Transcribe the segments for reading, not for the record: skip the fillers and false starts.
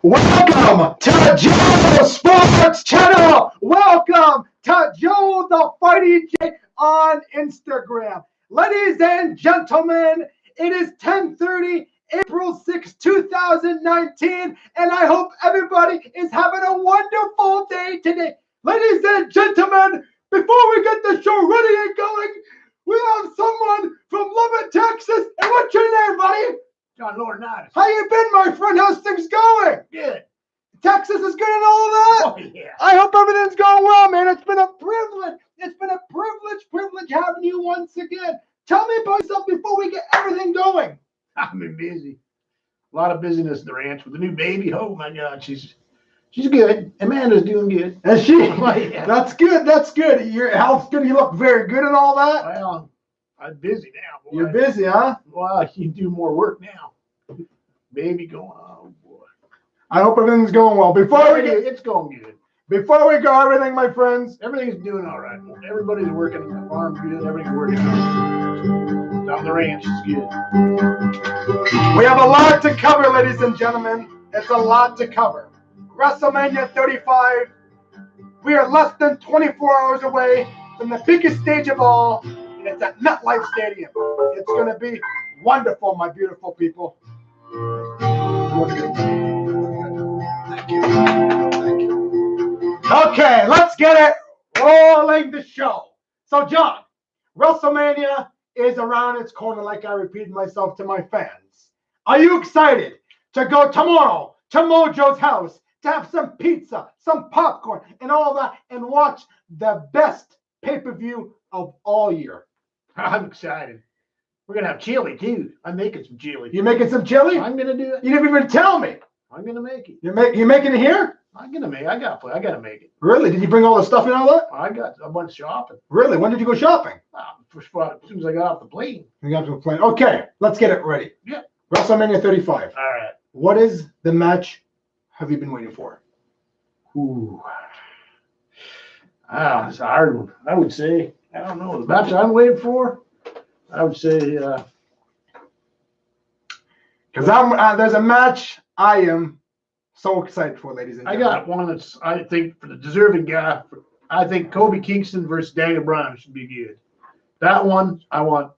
Welcome to Joe Sports Channel. Welcome to Joe the Fighting J on Instagram. Ladies and gentlemen, it is 10:30, April 6, 2019, and I hope everybody is having a wonderful day today. Ladies and gentlemen, before we get the show ready and going, we have someone from Lubbock, Texas. And what's your name, buddy? John Laurinaits. How you been, my friend? How's things going? Good. Texas is good and all that? Oh, yeah. I hope everything's going well, man. It's been a privilege. It's been a privilege having you once again. Tell me about yourself before we get everything going. I've been busy. A lot of busyness at the ranch with the new baby. Oh, my God. She's good. Amanda's doing good. Is she? Yeah. That's good. That's good. Your health's good. You look very good and all that. Well, I'm busy now. Boy. You're busy, huh? Well, you do more work now. Baby going on. Oh, boy. I hope everything's going well. It's going good. Before we go, everything, my friends. Everything's doing all right. Everybody's working. The farm's good. Everything's working. Down the ranch is good. We have a lot to cover, ladies and gentlemen. It's a lot to cover. WrestleMania 35. We are less than 24 hours away from the biggest stage of all, and it's at MetLife Stadium. It's going to be wonderful, my beautiful people. Thank you. Okay, let's get it rolling the show. So, John, WrestleMania is around its corner, like I repeated myself to my fans. Are you excited to go tomorrow to Mojo's house to have some pizza, some popcorn, and all that, and watch the best pay-per-view of all year? I'm excited. We're going to have chili, too. I'm making some chili. You making some chili? I'm going to do it. You didn't even tell me. I'm going to make it. You making it here? I'm going to make it. I got to make it. Really? Did you bring all the stuff and all that? I got a bunch of shopping. Really? When did you go shopping? As soon as I got off the plane. You got to the plane. Okay, let's get it ready. Yeah. WrestleMania 35. All right. What is the match have you been waiting for? Ooh. It's a hard one. I would say, I don't know, the match I'm waiting for, I would say, because there's a match I am so excited for, ladies and gentlemen. I got one that's, I think, for the deserving guy. I think Kobe Kingston versus Daniel Bryan should be good. That one, I want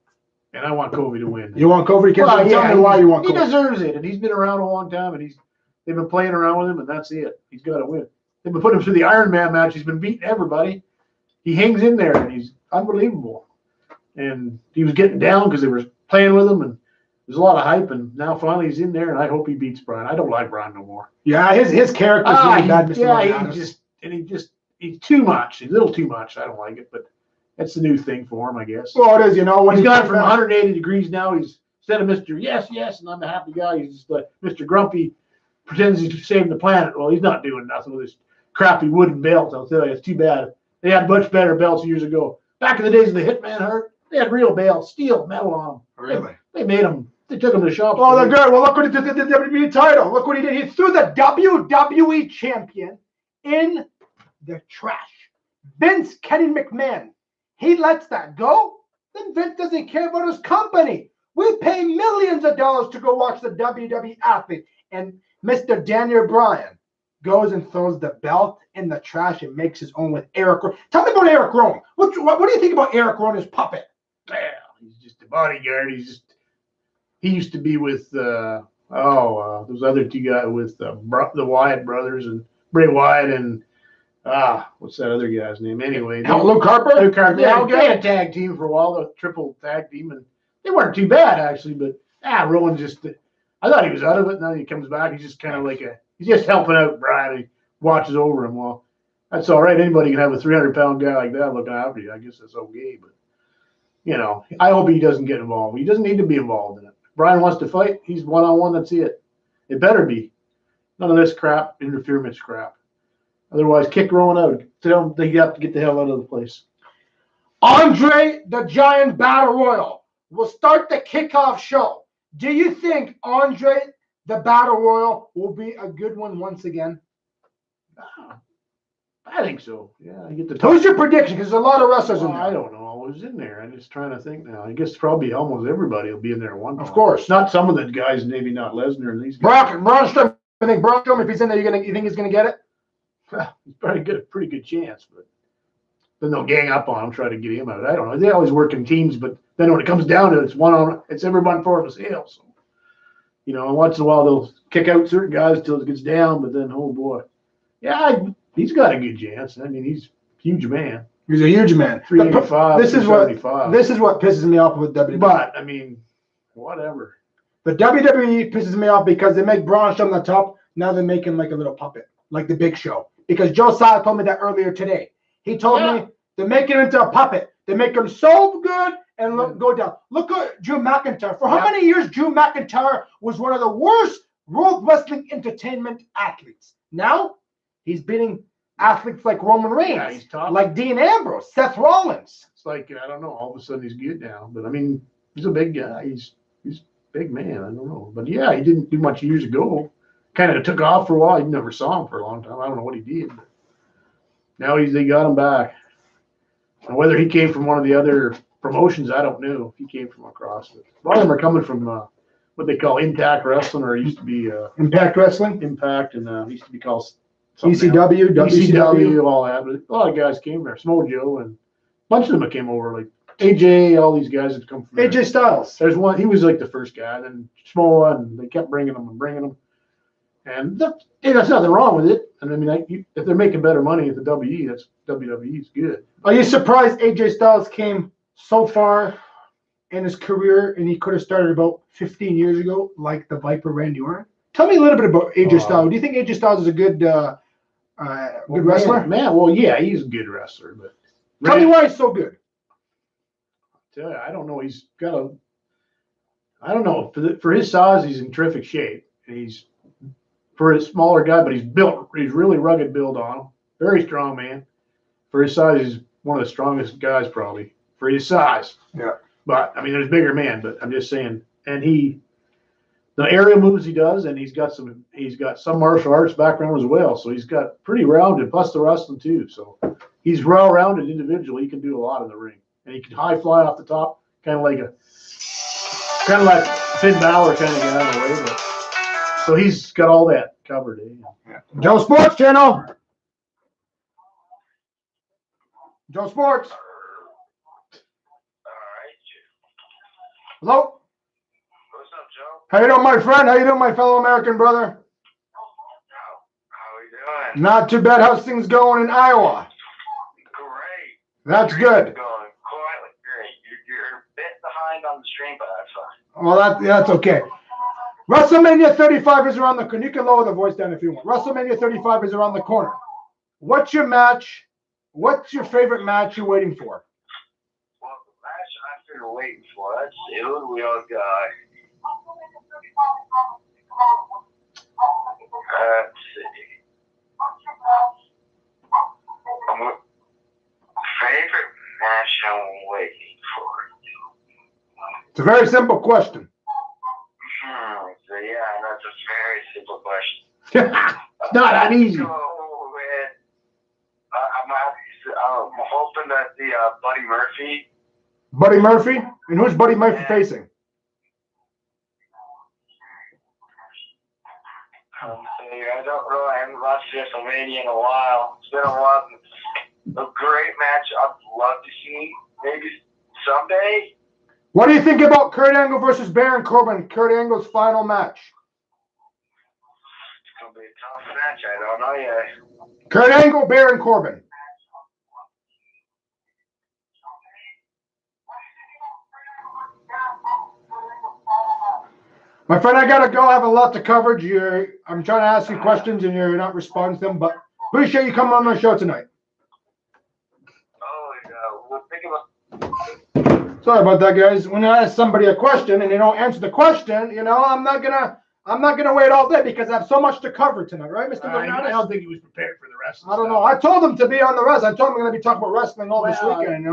Kobe to win. You want Kobe to get Well, Tell me why you want Kobe. He deserves it, and he's been around a long time, and they've been playing around with him, and that's it. He's got to win. They've been putting him through the Iron Man match. He's been beating everybody. He hangs in there, and he's unbelievable. And he was getting down because they were playing with him, and there's a lot of hype, and now finally he's in there, and I hope he beats Braun. I don't like Braun no more. Yeah, his character's really bad, Mr. Laurinaits. He's too much. He's a little too much. I don't like it, but that's the new thing for him, I guess. Well, it is, when he's gone from 180 degrees now. He's instead of Mr. Yes, yes, and I'm the happy guy, he's just like Mr. Grumpy, pretends he's saving the planet. Well, he's not doing nothing with this crappy wooden belt. I'll tell you, it's too bad. They had much better belts years ago. Back in the days of the Hitman Hurt, they had real belts, steel, metal on them. Really? They made them. They took them to the shop. Oh, they're good. Well, look what he did to the WWE title. Look what he did. He threw the WWE champion in the trash. Vince Kenny McMahon. He lets that go. Then Vince doesn't care about his company. We pay millions of dollars to go watch the WWE athlete. And Mr. Daniel Bryan goes and throws the belt in the trash and makes his own with Eric Rowan. Tell me about Eric Rowan. What do you think about Eric Rowan as puppet? Well, he's just a bodyguard. He used to be with those other two guys with the Wyatt brothers and Bray Wyatt and what's that other guy's name? Anyway, Luke Harper. Luke Harper. Yeah, they had a tag team for a while, the triple tag team, and they weren't too bad actually. But Rowan I thought he was out of it. Now he comes back. He's just kind of he's just helping out Brian. He watches over him. Well, that's all right. Anybody can have a 300-pound guy like that looking after you. I guess that's okay. But I hope he doesn't get involved. He doesn't need to be involved in it. If Brian wants to fight, he's one-on-one. That's it. It better be. None of this crap, interference crap. Otherwise, kick Rowan out. Tell him they have to get the hell out of the place. Andre the Giant Battle Royal will start the kickoff show. Do you think Andre the Battle Royal will be a good one once again? I think so. Yeah, I get the. Who's your prediction? Because there's a lot of wrestlers in there. I don't know. Who's in there? I'm just trying to think now. I guess probably almost everybody will be in there at one point. Of course. Not some of the guys, maybe not Lesnar and these guys. Braun Strowman. I think Braun Strowman, if he's in there, you think he's going to get it? He's probably got a pretty good chance, but then they'll gang up on him, try to get him out. I don't know. They always work in teams, but then when it comes down to it, it's everyone for himself. So, and once in a while they'll kick out certain guys until it gets down, but then, oh boy. Yeah, he's got a good chance. I mean, he's a huge man. He's a huge man. 385, This is what pisses me off with WWE. But, I mean, whatever. The WWE pisses me off because they make Braun Strowman the top. Now they make him like a little puppet, like the Big Show. Because Josiah told me that earlier today. He told me they make him into a puppet. They make him so good and go down. Look at Drew McIntyre. For how many years Drew McIntyre was one of the worst World Wrestling Entertainment athletes. Now he's beating athletes like Roman Reigns, like Dean Ambrose, Seth Rollins. It's like, I don't know, all of a sudden he's good now. But I mean, he's a big guy. He's a big man. I don't know. But yeah, he didn't do much years ago. Kind of took off for a while. You never saw him for a long time. I don't know what he did. But now they got him back. And whether he came from one of the other promotions, I don't know. If he came from across. But a lot of them are coming from what they call Impact Wrestling, or it used to be Impact Wrestling. Impact, and it used to be called ECW, WCW, all that. But a lot of guys came there. Smo Joe and a bunch of them came over, like AJ, all these guys that come from AJ there. Styles. There's one. He was like the first guy. Then Smo, and they kept bringing them. And there's nothing wrong with it. And I mean, if they're making better money at the WWE's good. Are you surprised AJ Styles came so far in his career and he could have started about 15 years ago, like the Viper Randy Orton? Tell me a little bit about AJ Styles. Do you think AJ Styles is a good wrestler? Man, well, yeah, he's a good wrestler. But tell me why he's so good. I don't know. He's got I don't know. For his size, he's in terrific shape. He's for a smaller guy, but he's really rugged build on him. Very strong man. For his size, he's one of the strongest guys probably for his size. Yeah. But I mean, there's bigger men, but I'm just saying. And the aerial moves he does, and he's got some martial arts background as well. So he's got pretty rounded, plus the wrestling too. So he's well-rounded individual. He can do a lot in the ring, and he can high fly off the top, kind of like Finn Balor kind of guy in a way. But, so he's got all that covered. Yeah. Joe Sports Channel. Joe Sports. Hello. What's up, Joe? How you doing, my friend? How you doing, my fellow American brother? How are you doing? Not too bad. How's things going in Iowa? Great. That's good. Going quite great. You're a bit behind on the stream, but that's fine. Well, that's okay. WrestleMania 35 is around the corner. You can lower the voice down if you want. WrestleMania 35 is around the corner. What's your match? What's your favorite match you're waiting for? Well, the match I've been waiting for, let's see, who do we all got? Let's see. Favorite match I'm waiting for? It's a very simple question. So yeah, that's a very simple question. It's not that easy. I'm hoping that the Buddy Murphy. Buddy Murphy? And who's Buddy Murphy facing? I don't really, I haven't watched WrestleMania in a while. It's been a while. A great match I'd love to see. Maybe someday. What do you think about Kurt Angle versus Baron Corbin? Kurt Angle's final match. It's going to be a tough match. I don't know yet. Kurt Angle, Baron Corbin. My friend, I gotta go. I have a lot to cover. I'm trying to ask you questions and you're not responding to them, but appreciate you coming on my show tonight. Oh, yeah. Well, think about. Sorry about that, guys. When I ask somebody a question and they don't answer the question, I'm not gonna wait all day because I have so much to cover tonight, right, Mr. Laurinaits? I don't think he was prepared for the rest. I don't know. I told him to be on the rest. I told him we're gonna be talking about wrestling all this weekend.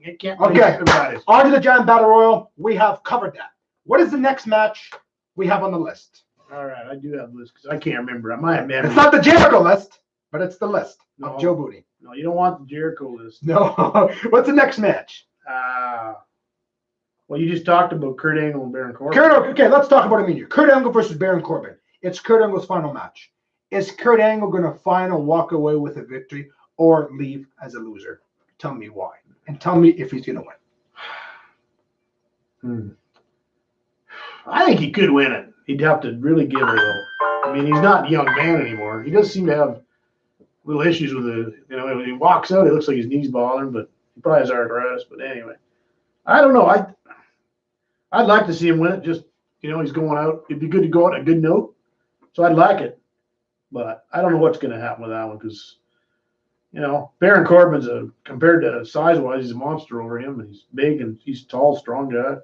It can't. Okay. On to the Giant Battle Royal. We have covered that. What is the next match we have on the list? All right, I do have a list because I can't remember. I might have memory. It's not the Jericho list. but it's the list of Joe Booty. No, you don't want the Jericho list. No. What's the next match? Well, you just talked about Kurt Angle and Baron Corbin. Okay, let's talk about it immediately. Kurt Angle versus Baron Corbin. It's Kurt Angle's final match. Is Kurt Angle going to finally walk away with a victory or leave as a loser? Tell me why. And tell me if he's going to win. I think he could win it. He'd have to really give it, though. I mean, he's not a young man anymore. He does seem to have little issues with when he walks out, it looks like his knees bothering, but he probably has arthritis. But anyway, I don't know. I'd like to see him win it. Just, he's going out. It'd be good to go out on a good note. So I'd like it. But I don't know what's going to happen with that one because, Baron Corbin's compared to size-wise, he's a monster over him. And he's big and he's a tall, strong guy.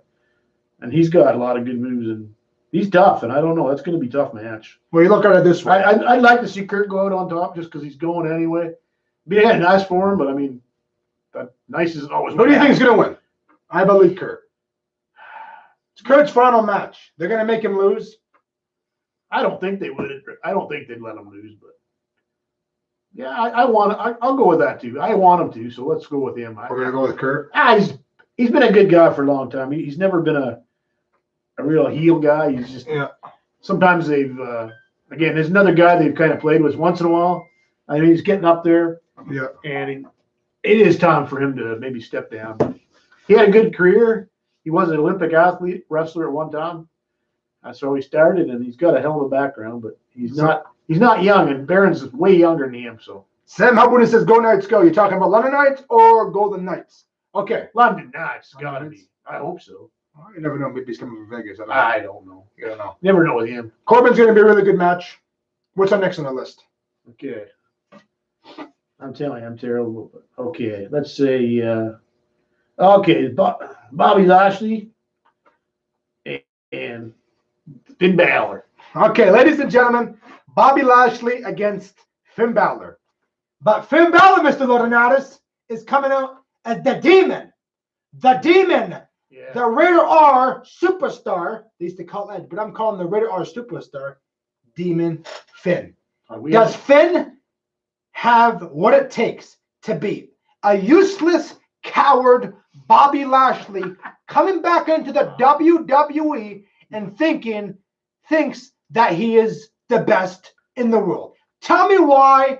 And he's got a lot of good moves. And he's tough. And I don't know. That's going to be a tough match. Well, you look at it this way. I'd like to see Kurt go out on top just because he's going anyway. Be nice for him, but I mean, nice isn't always. Who do you think is going to win? I believe Kurt. It's Kurt's final match. They're going to make him lose. I don't think they would. I don't think they'd let him lose, but yeah, I'll go with that too. I want him to, so let's go with him. We're going to go with Kurt. He's been a good guy for a long time. He's never been a real heel guy. He's just sometimes they've again. There's another guy they've kind of played with once in a while. I mean, he's getting up there. Yeah, and it is time for him to maybe step down. He had a good career. He was an Olympic wrestler at one time. That's how he started, and he's got a hell of a background, but he's not young, and Baron's way younger than him. So Sam Hubbard says, "Go Knights, go." You talking about London Knights or Golden Knights? Okay, London Knights, gotta be. I hope so. You never know. Maybe he's coming from Vegas. I don't know. You don't know. Never know with him. Corbin's going to be a really good match. What's our next on the list? Okay. I'm telling you, I'm terrible. Okay, let's say, Bobby Lashley and Finn Balor. Okay, ladies and gentlemen, Bobby Lashley against Finn Balor. But Finn Balor, Mr. Laurinaits, is coming out as the Demon. The Demon. Yeah. The Rated R Superstar. They used to call that, but I'm calling the Rated R Superstar Demon Finn. Does Finn have what it takes to beat a useless coward Bobby Lashley coming back into the WWE and thinks that he is the best in the world? Tell me why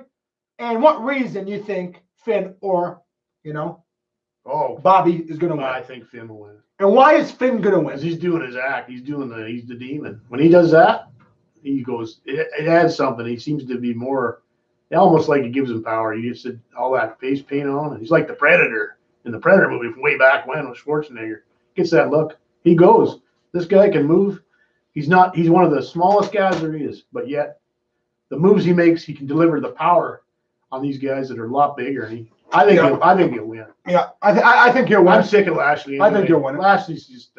and what reason you think Finn or, Bobby is going to win. I think Finn will win. And why is Finn going to win? Because he's doing his act. He's the demon. When he does that, he goes, it adds something. He seems to be more, almost like it gives him power. He gets all that face paint on. And he's like the Predator in the Predator movie from way back when with Schwarzenegger. Gets that look. He goes, this guy can move. He's one of the smallest guys there is, but yet the moves he makes, he can deliver the power on these guys that are a lot bigger. And I think he'll win. Yeah, I think he'll win. I'm sick of Lashley. Anyway. I think he'll win. Lashley's just,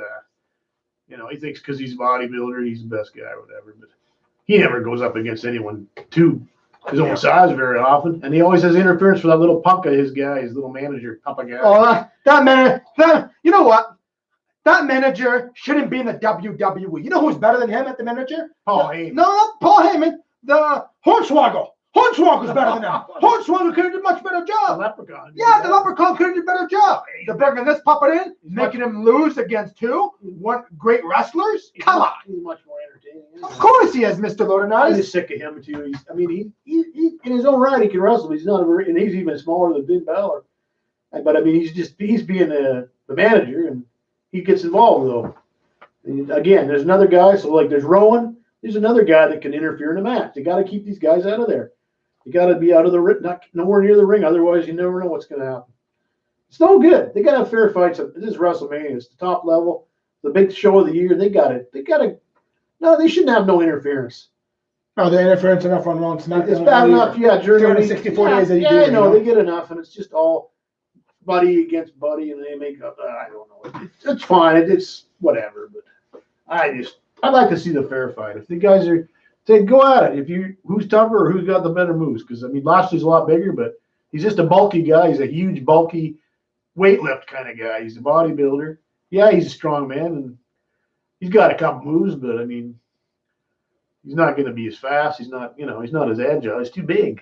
he thinks because he's a bodybuilder, he's the best guy or whatever. But he never goes up against anyone his own size very often. And he always has interference for that little punk of his guy, his little manager, papa guy. Oh, that man, you know what? That manager shouldn't be in the WWE. You know who's better than him at the manager? Paul Heyman. No, not Paul Heyman. The Hornswoggle. Hornswoggle's better than him. Hornswoggle could have done a much better job. The Leprechaun. Yeah, the Leprechaun could have done a better job. They're bringing this puppet in, making him lose against one great wrestlers. Come on. He's much more entertaining. Of course he is, Mr. I'm Laurinaits. just sick of him too. He in his own right, he can wrestle. But and he's even smaller than Finn Balor. But I mean, he's being the manager, and he gets involved though. And again, there's another guy. So like, there's Rowan. There's another guy that can interfere in the match. They got to keep these guys out of there. You got to be out of the ring, nowhere near the ring. Otherwise, you never know what's going to happen. It's no good. They got to have fair fights. This is WrestleMania. It's the top level, the big show of the year. They got it. No, they shouldn't have no interference. Oh, the interference enough on Raw. It's bad enough. Yeah, during the 64 days that you do. Yeah, no, they get enough, and it's just all buddy against buddy, and they make up. I don't know. It's fine. It's whatever. But I'd like to see the fair fight. If the guys are. Say, go at it. Who's tougher or who's got the better moves? Because I mean, Lashley's a lot bigger, but he's just a bulky guy. He's a huge, bulky, weightlift kind of guy. He's a bodybuilder. Yeah, he's a strong man, and he's got a couple moves, but I mean, he's not going to be as fast. He's not, he's not as agile. He's too big.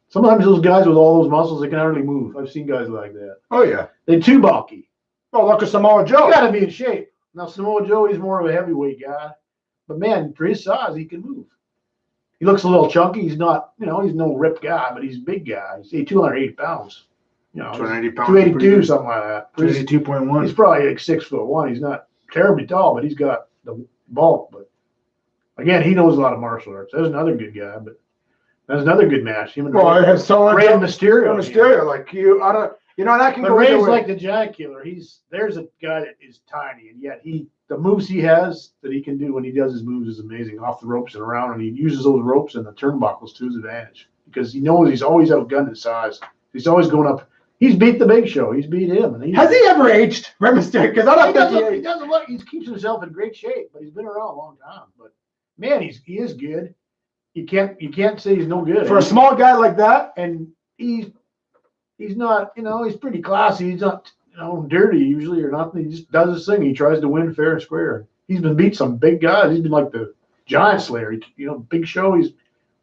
Sometimes those guys with all those muscles, they can hardly move. I've seen guys like that. Oh, yeah. They're too bulky. Oh, look at Samoa You Joe. got to be in shape. Now, Samoa Joe, he's more of a heavyweight guy. But, man, for his size, he can move. He looks a little chunky. He's not, he's no ripped guy, but he's a big guy. He's 280 pounds. 280 pounds. 282, something like that. 282.1. He's probably like 6'1". He's not terribly tall, but he's got the bulk. But, again, he knows a lot of martial arts. There's another good guy, but that's another good match. Him and I have someone. Rey Mysterio. Like you, that can but go. Rey's like the giant killer. There's a guy that is tiny, and yet the moves he has that he can do when he does his moves is amazing, off the ropes and around, and he uses those ropes and the turnbuckles to his advantage because he knows he's always outgunned in size. He's always going up. He's beat the Big Show. He's beat him. And has he ever aged, Rey Mysterio? Because I don't think he doesn't look. He keeps himself in great shape, but he's been around a long time. But man, he is good. You can't say he's no good for a small guy like that. And he's not, he's pretty classy. He's not, dirty usually or nothing. He just does his thing. He tries to win fair and square. He's been beat some big guys. He's been like the Giant Slayer. Big Show.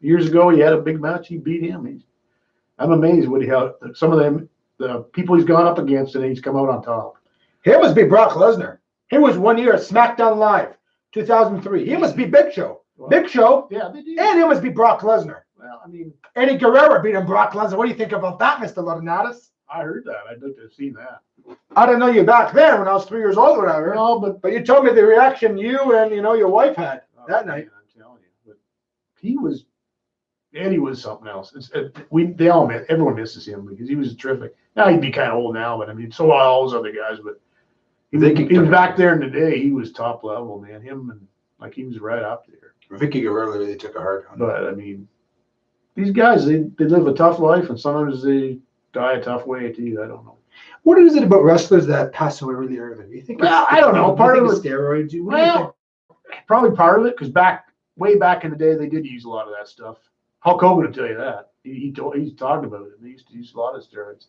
Years ago he had a big match. He beat him. I'm amazed how some of them, the people he's gone up against, and he's come out on top. He must be Brock Lesnar. He was 1 year at SmackDown Live, 2003. He must be Big Show. Well, Big Show. Yeah, they do. And he must be Brock Lesnar. Well, I mean, Eddie Guerrero beat him Brock Lesnar. What do you think about that, Mr. Laurinaits? I heard that. I'd like to have seen that. I didn't know you back then when I was 3 years old or whatever. No, but you told me the reaction you and your wife had that night. I'm telling you, but Eddie was something else. Everyone misses him because he was terrific. Now he'd be kind of old now, but I mean, so are all those other guys. But he was back there in the day. He was top level, man. He was right up there. Vicky Guerrero really took a hard one. But I mean, these guys, they live a tough life, and sometimes they die a tough way too. I don't know. What is it about wrestlers that pass away really early? You think? Well, I don't know. Part of it, steroids. Probably part of it because way back in the day, they did use a lot of that stuff. Hulk Hogan will tell you that. He's talked about it. They used to use a lot of steroids,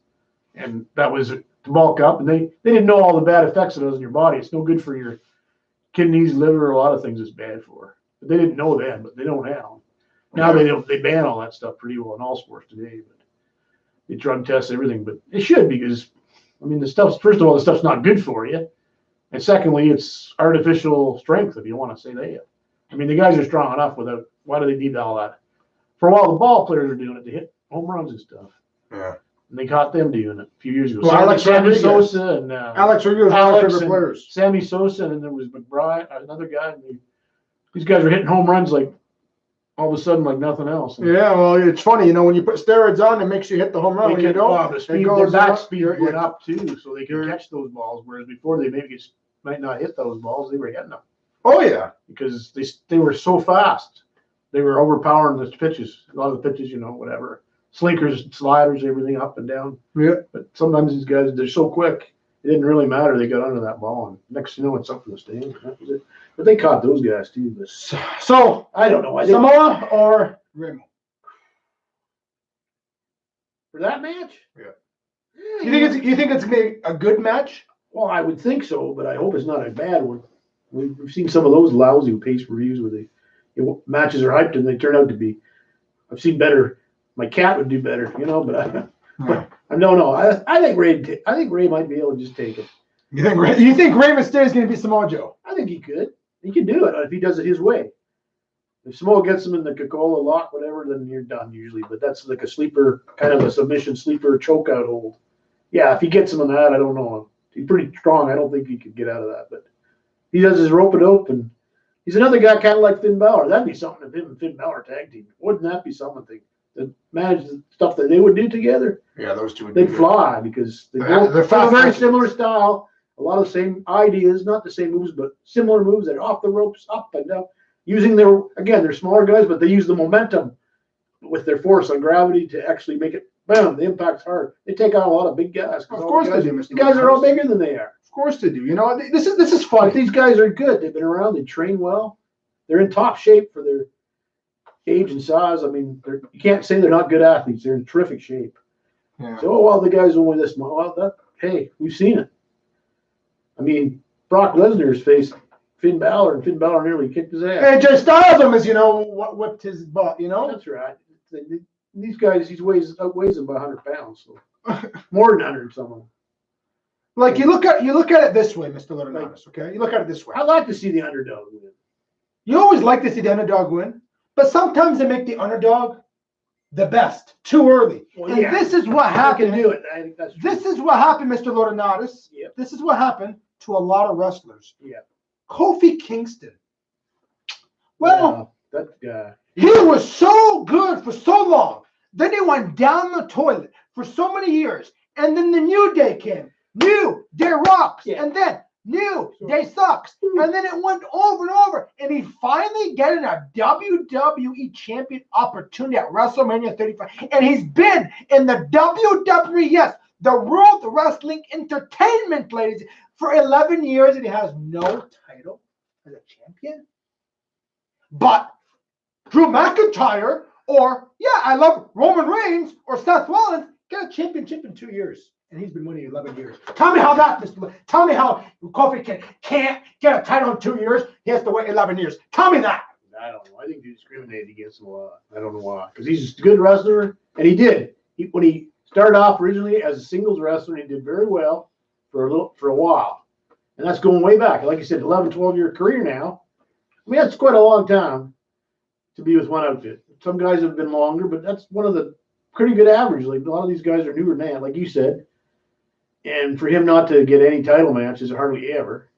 and that was to bulk up. And they didn't know all the bad effects it has on your body. It's no good for your kidneys, liver, a lot of things. It's bad for. But they didn't know then, but they don't now. Now they ban all that stuff pretty well in all sports today. But they drug test everything. But it should because, I mean, first of all, the stuff's not good for you, and secondly, it's artificial strength if you want to say that. I mean, the guys are strong enough without. Why do they need all that? For a while, the ball players are doing it to hit home runs and stuff. Yeah. And they caught them doing it a few years ago. Well, Sammy Sosa and Alex Rodriguez was one of my favorite players. Sammy Sosa, and there was McBride, another guy. And these guys were hitting home runs like all of a sudden like nothing else. And yeah, well, it's funny, when you put steroids on, it makes you hit the home run. When you don't, their back speed went up too, so they could catch those balls. Whereas before they might not hit those balls, they were hitting them. Oh yeah, because they were so fast. They were overpowering the pitches. A lot of the pitches, whatever. Slinkers, sliders, everything up and down. Yeah. But sometimes these guys, they're so quick, it didn't really matter. They got under that ball, and next thing you know, it's up in the stand. That was it. But they caught those guys too. But so I don't know. Samoa or Rhyno? For that match? Yeah. You think it's gonna be a good match? Well, I would think so, but I hope it's not a bad one. We've seen some of those lousy pay-per-views where matches are hyped and they turn out to be. I've seen better. My cat would do better, but I think Ray. I think Ray might be able to just take it. You think Rey Mysterio is going to be Samoa Joe? I think he could. He can do it if he does it his way. If Samoa gets him in the Coca-Cola lock, whatever, then you're done usually. But that's like a sleeper, kind of a submission sleeper choke out hold. Yeah, if he gets him in that, I don't know. He's pretty strong. I don't think he could get out of that. But he does his rope it open. He's another guy kind of like Finn Balor. That'd be something if him and Finn Balor tag team. Wouldn't that be something? To manage the stuff that they would do together. Yeah, those two would they'd fly because they're fast, very similar style. A lot of the same ideas, not the same moves, but similar moves that are off the ropes, up and down. Using they're smaller guys, but they use the momentum with their force on gravity to actually make it, bam, the impact's hard. They take on a lot of big guys. Of course they do, Mr. The guys are all bigger than they are. Of course they do. This is fun. But these guys are good. They've been around. They train well. They're in top shape for their age and size. I mean, you can't say they're not good athletes. They're in terrific shape. Yeah. So, the guy's only this small. Well, hey, we've seen it. I mean, Brock Lesnar's faced Finn Balor, and Finn Balor nearly kicked his ass. Hey, just Styles him as whipped his butt. That's right. these guys, outweighs them by 100 pounds. So more than 100 someone. Like you look at it this way, Mr. Laurinaits, okay? You look at it this way. I like to see the underdog win. You always like to see the underdog win, but sometimes they make the underdog the best too early. Well, and this is what happened. I can do it. I think that's true. This is what happened, Mr. Laurinaits. Yep. This is what happened to a lot of wrestlers. Yeah. Kofi Kingston. Well, that guy. He was so good for so long. Then he went down the toilet for so many years. And then the New Day came. New Day rocks. Yeah. And then New Day sucks. And then it went over and over. And he finally getting a WWE champion opportunity at WrestleMania 35. And he's been in the WWE, yes, the World Wrestling Entertainment, ladies, for 11 years. And he has no title as a champion. But Drew McIntyre, or, I love Roman Reigns or Seth Rollins, get a championship in 2 years. And he's been winning 11 years. Tell me how tell me how Kofi can't get a title in 2 years. He has to wait 11 years. Tell me that. I don't know. I think he discriminated against him a lot. I don't know why. Because he's a good wrestler, and he did. When he started off originally as a singles wrestler, he did very well for a while. And that's going way back. Like you said, 11, 12-year career now. I mean, that's quite a long time to be with one outfit. Some guys have been longer, but that's one of the pretty good average. Like a lot of these guys are newer than that, like you said. And for him not to get any title matches, hardly ever.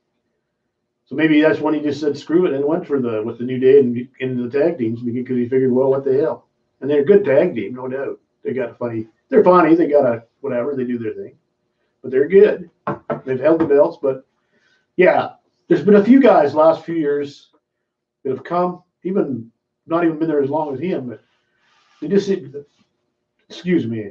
So maybe that's when he just said screw it and went with the New Day and into the tag teams because he figured, well, what the hell? And they're a good tag team, no doubt. They're funny. They got whatever, they do their thing. But they're good. They've held the belts, but yeah, there's been a few guys last few years that have come, not even been there as long as him, but they just excuse me,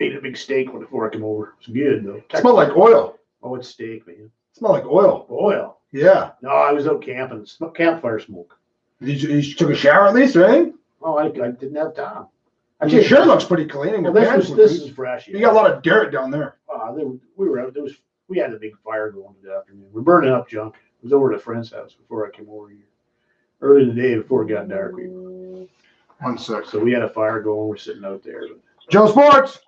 ate a big steak before I came over. It's good though. It smelled like oil. Oh, it's steak, man. It smelled like oil. Oil. Yeah. No, I was out camping. Campfire smoke. You took a shower at least, right? Oh, I didn't have time. Your shirt looks pretty clean. And well, this is fresh. You got a lot of dirt down there. We were out. We had a big fire going in the afternoon. We're burning up junk. I was over at a friend's house before I came over here. Early in the day before it got dark. 1 sec. So we had a fire going. We're sitting out there. Joe Sports.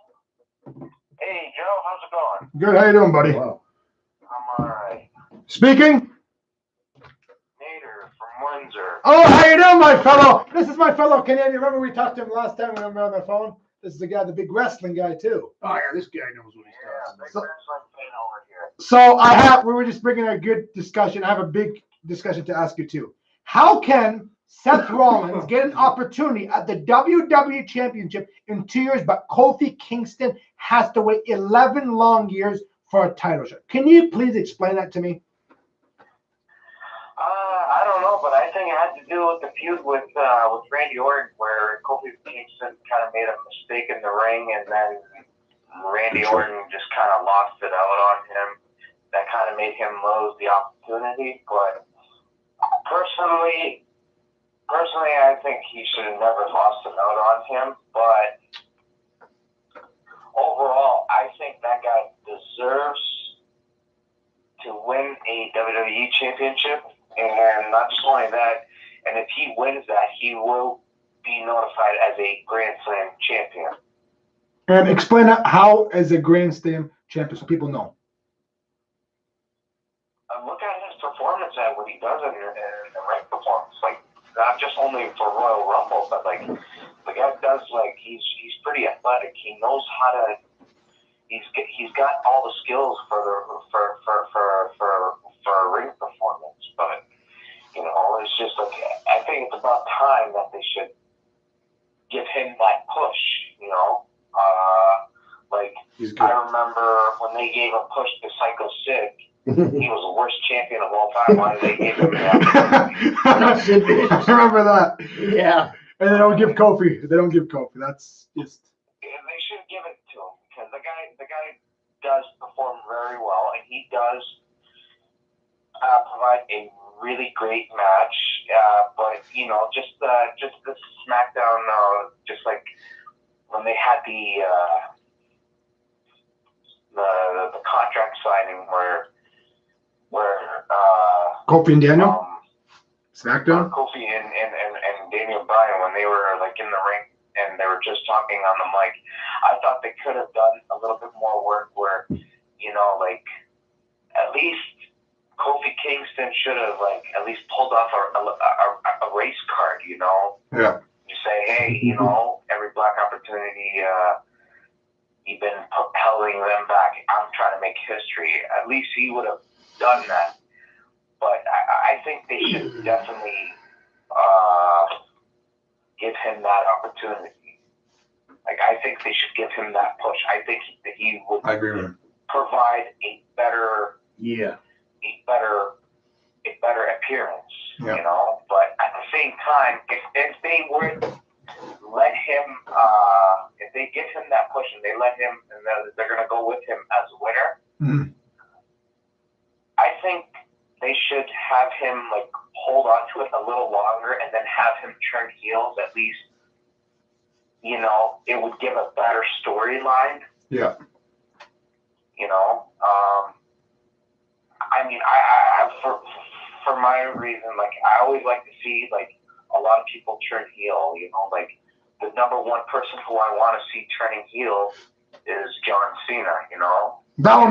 Hey, Joe, how's it going? Good. How you doing, buddy? Wow. I'm all right. Speaking. Nader from Windsor. Oh, how you doing, my fellow? This is my fellow Canadian. Remember we talked to him last time when we were on the phone? This is the guy, the big wrestling guy, too. Oh, yeah, this guy knows what he's talking Big about. wrestling fan over here. So we were just bringing a good discussion. I have a big discussion to ask you, too. How can Seth Rollins get an opportunity at the WWE Championship in 2 years, but Kofi Kingston has to wait 11 long years for a title shot? Can you please explain that to me? I don't know, but I think it had to do with the feud with Randy Orton, where Kofi Kingston kind of made a mistake in the ring, and then Randy Orton just kind of lost it out on him. That kind of made him lose the opportunity. But personally, I think he should have never lost it out on him. But overall, I think that guy deserves to win a WWE Championship. And not just only that, and if he wins that, he will be notified as a Grand Slam champion. And explain how as a Grand Slam champion so people know. Look at his performance at what he does in the ring performance. Like, not just only for Royal Rumble, but like the guy does, like, he's pretty athletic. He knows how to. He's got all the skills for a ring performance, but it's just like I think it's about time that they should give him that push. I remember when they gave a push to Psycho Sid. He was the worst champion of all time. Why did they give him that? I remember that. Yeah. And they don't give Kofi. That's just. They should give it to him because the guy does perform very well, and he does provide a really great match. But just the SmackDown, just like when they had the contract signing where Kofi and Daniel? SmackDown? Kofi and Daniel Bryan, when they were like in the ring and they were just talking on the mic. I thought they could have done a little bit more work where, like at least Kofi Kingston should have at least pulled off a race card, Yeah. You say, hey, every black opportunity, you've been propelling them back. I'm trying to make history. At least he would have done that. But I think they should definitely give him that opportunity. I think they should give him that push. I think that he would I agree with him. provide a better appearance, But at the same time, if they would let him, if they give him that push and they let him, and they're going to go with him as a winner, I think they should have him hold on to it a little longer and then have him turn heels at least. It would give a better storyline. Yeah. I mean, I for my reason, I always like to see a lot of people turn heel. The number one person who I want to see turning heel is John Cena. That will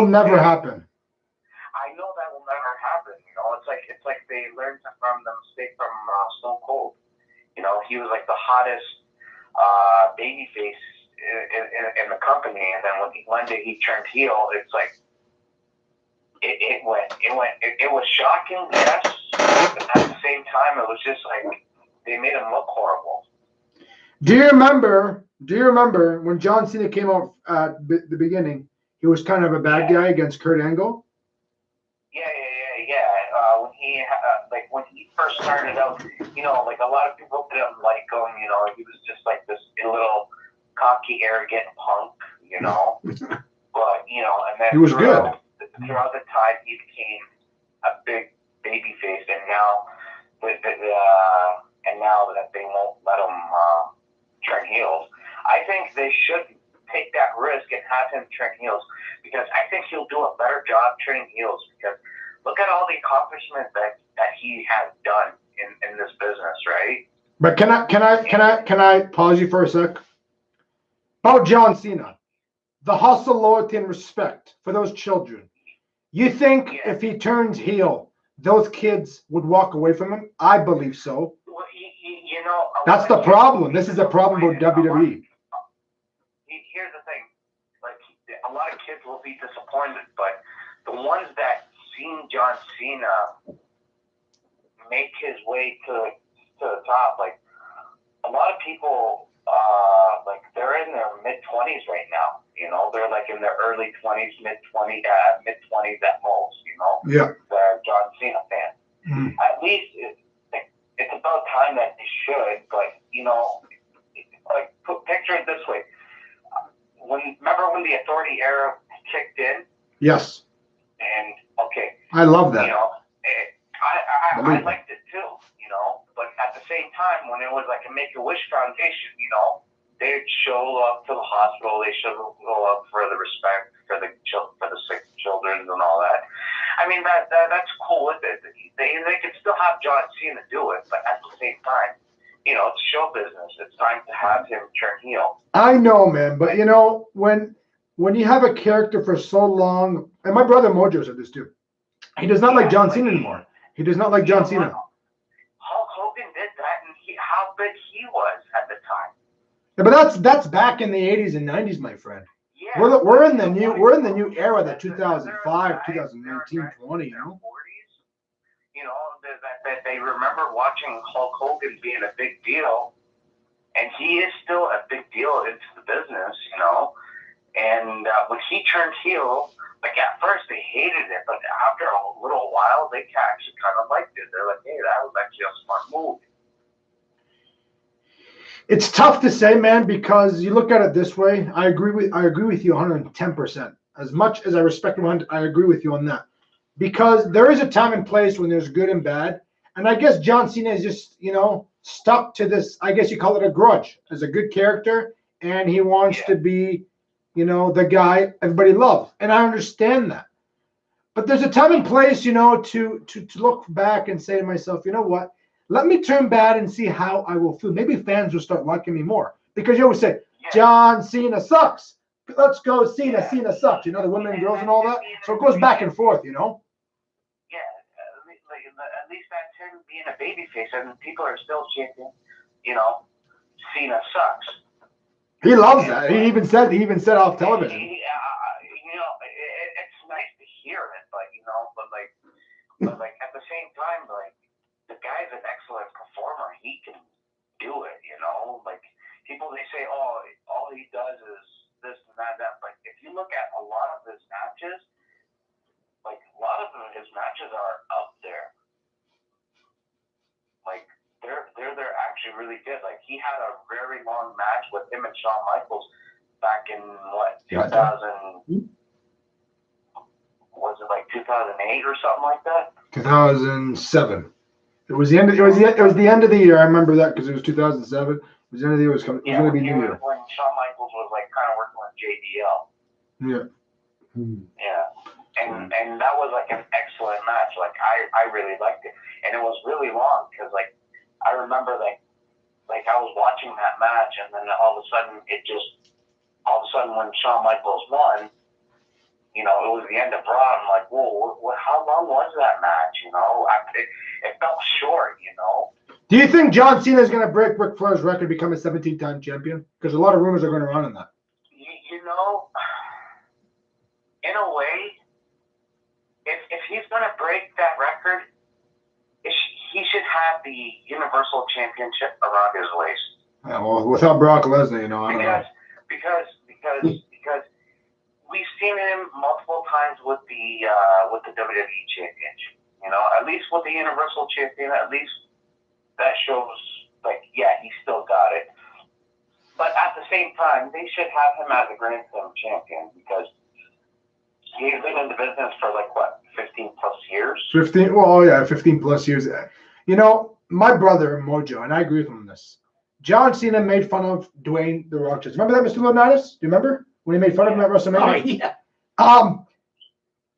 never happen. I know that will never happen. It's like they learned from the mistake from Stone Cold. He was the hottest babyface in the company, and then when one day he turned heel, it's it was shocking, yes, but at the same time, it was just they made him look horrible. Do you remember when John Cena came out at the beginning? He was kind of a bad guy against Kurt Angle. Yeah. When he when he first started out, a lot of people didn't like him. He was just this little cocky, arrogant punk. But and then he was good. Throughout the time, he became a big baby face, and now that they won't let him turn heels, I think they should take that risk and have him turn heels, because I think he'll do a better job turning heels, because look at all the accomplishments that he has done in this business, right? But can I pause you for a sec? About John Cena, the hustle, loyalty, and respect for those children. You think if he turns heel, those kids would walk away from him? I believe so. Well, that's the problem. This is a problem with WWE. Here's the thing. A lot of kids will be disappointed, but the ones that seen John Cena make his way to the top, a lot of people, they're in their mid-20s right now. They're in their early 20s, mid-20s at most. Yeah. They're John Cena fans. Mm-hmm. At least it's about time that they should. But picture it this way: remember when the Authority era kicked in? Yes. And I love that. I liked it too. But at the same time, when it was a Make-A-Wish Foundation, they'd show up to the hospital. They should go up for the respect for the sick children and all that. I mean, that's cool with it. They could still have John Cena do it, but at the same time, it's show business. It's time to have him turn heel. I know, man, but when you have a character for so long, and my brother Mojo said this too, he does not like John Cena anymore. He does not like John Cena. Hulk Hogan did that, and how big he was at the time. Yeah, but that's back in the 80s and 90s, my friend. Yeah, we're in the new era, the 2005, 2019, 20. That they remember watching Hulk Hogan being a big deal, and he is still a big deal into the business, And when he turned heel, at first they hated it, but after a little while, they actually kind of liked it. They're like, hey, that was actually a smart move. It's tough to say, man, because you look at it this way. I agree with you 110%. As much as I respect him, I agree with you on that. Because there is a time and place when there's good and bad. And I guess John Cena is just, stuck to this, I guess you call it a grudge, as a good character. And he wants to be, the guy everybody loves. And I understand that. But there's a time and place, to look back and say to myself, you know what? Let me turn bad and see how I will feel. Maybe fans will start liking me more. Because you always say, John Cena sucks. Let's go Cena. Cena sucks. You know, the women and girls and all that. So it goes back and forth, you know? Yeah, at least that's him being a babyface, and people are still chanting, you know, Cena sucks. He loves that. He even said off television. You know, it's nice to hear it, but at the same time, like, the guy's an excellent performer. He can do it, you know. Like, people, they say, oh, all he does is this and that. But if you look at a lot of his matches, like, a lot of his matches are up there. Like, they're actually really good. Like, he had a very long match with him and Shawn Michaels back in, 2000, was it like 2008 or something like that? 2007. It was the end of the year. I remember that because it was 2007. It was the end of the year. It was going to be New Year. When Shawn Michaels was like kind of working with JBL. Yeah. Yeah. And that was like an excellent match. Like I really liked it, and it was really long because like I remember like I was watching that match, and then all of a sudden when Shawn Michaels won, you know, it was the end of Braun. I'm like, whoa, how long was that match? You know, it felt short. You know. Do you think John Cena is going to break Ric Flair's record, become a 17-time champion? Because a lot of rumors are going to run on that. You know, in a way, if he's going to break that record, he should have the Universal Championship around his waist. Yeah, well, without Brock Lesnar, you know, I don't know. Because we've seen him multiple times with the WWE Championship. You know, at least with the Universal Champion, at least that shows like, yeah, he still got it. But at the same time, they should have him as a Grand Slam champion because he's been in the business for like what, 15 plus years? 15. Well, yeah, 15 plus years. You know, my brother Mojo, and I agree with him on this. John Cena made fun of Dwayne The Rock Johnson. Remember that, Mr. Laurinaits? Do you remember when he made fun of him at WrestleMania? Oh, yeah.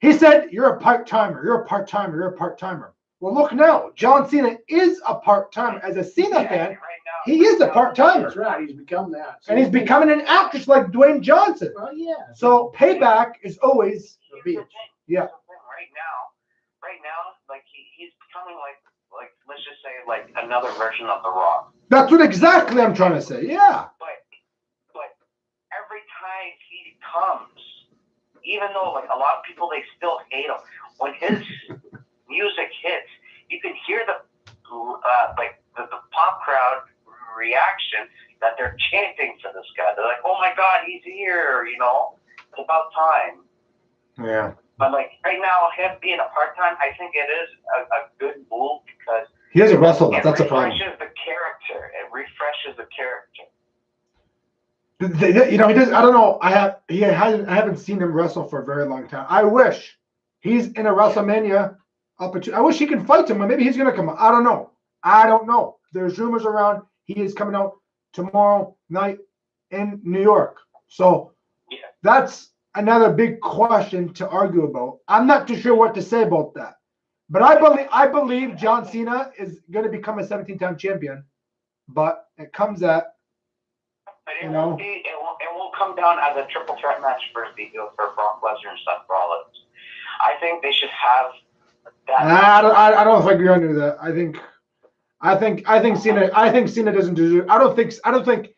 He said, "You're a part-timer. You're a part-timer. You're a part-timer." Well, look now. John Cena is a part-timer. As a Cena fan, right now, he is a part-timer. That's right. He's become that. And he's becoming an actress like Dwayne Johnson. Well, yeah. So payback is always Here's the thing. Yeah. Right now, like he's becoming like let's just say like another version of The Rock. That's what exactly I'm trying to say. Yeah. But every time he comes, even though like a lot of people they still hate him, when his music hits, you can hear the pop crowd reaction that they're chanting for this guy. They're like, "Oh my God, he's here!" You know, it's about time. Yeah. But like right now, him being a part-time, I think it is a good move because He doesn't wrestle. That's a problem. It refreshes the character. It refreshes the character. You know, he does. I don't know. I haven't seen him wrestle for a very long time. I wish he's in a WrestleMania opportunity. I wish he can fight him. Maybe he's going to come out. I don't know. There's rumors around he is coming out tomorrow night in New York. So that's another big question to argue about. I'm not too sure what to say about that. But I believe John Cena is going to become a 17-time champion. But it comes at, But it won't come down as a triple threat match for Brock Lesnar and Seth Rollins. I think they should have that. I don't agree on that. I think Cena doesn't deserve. I think the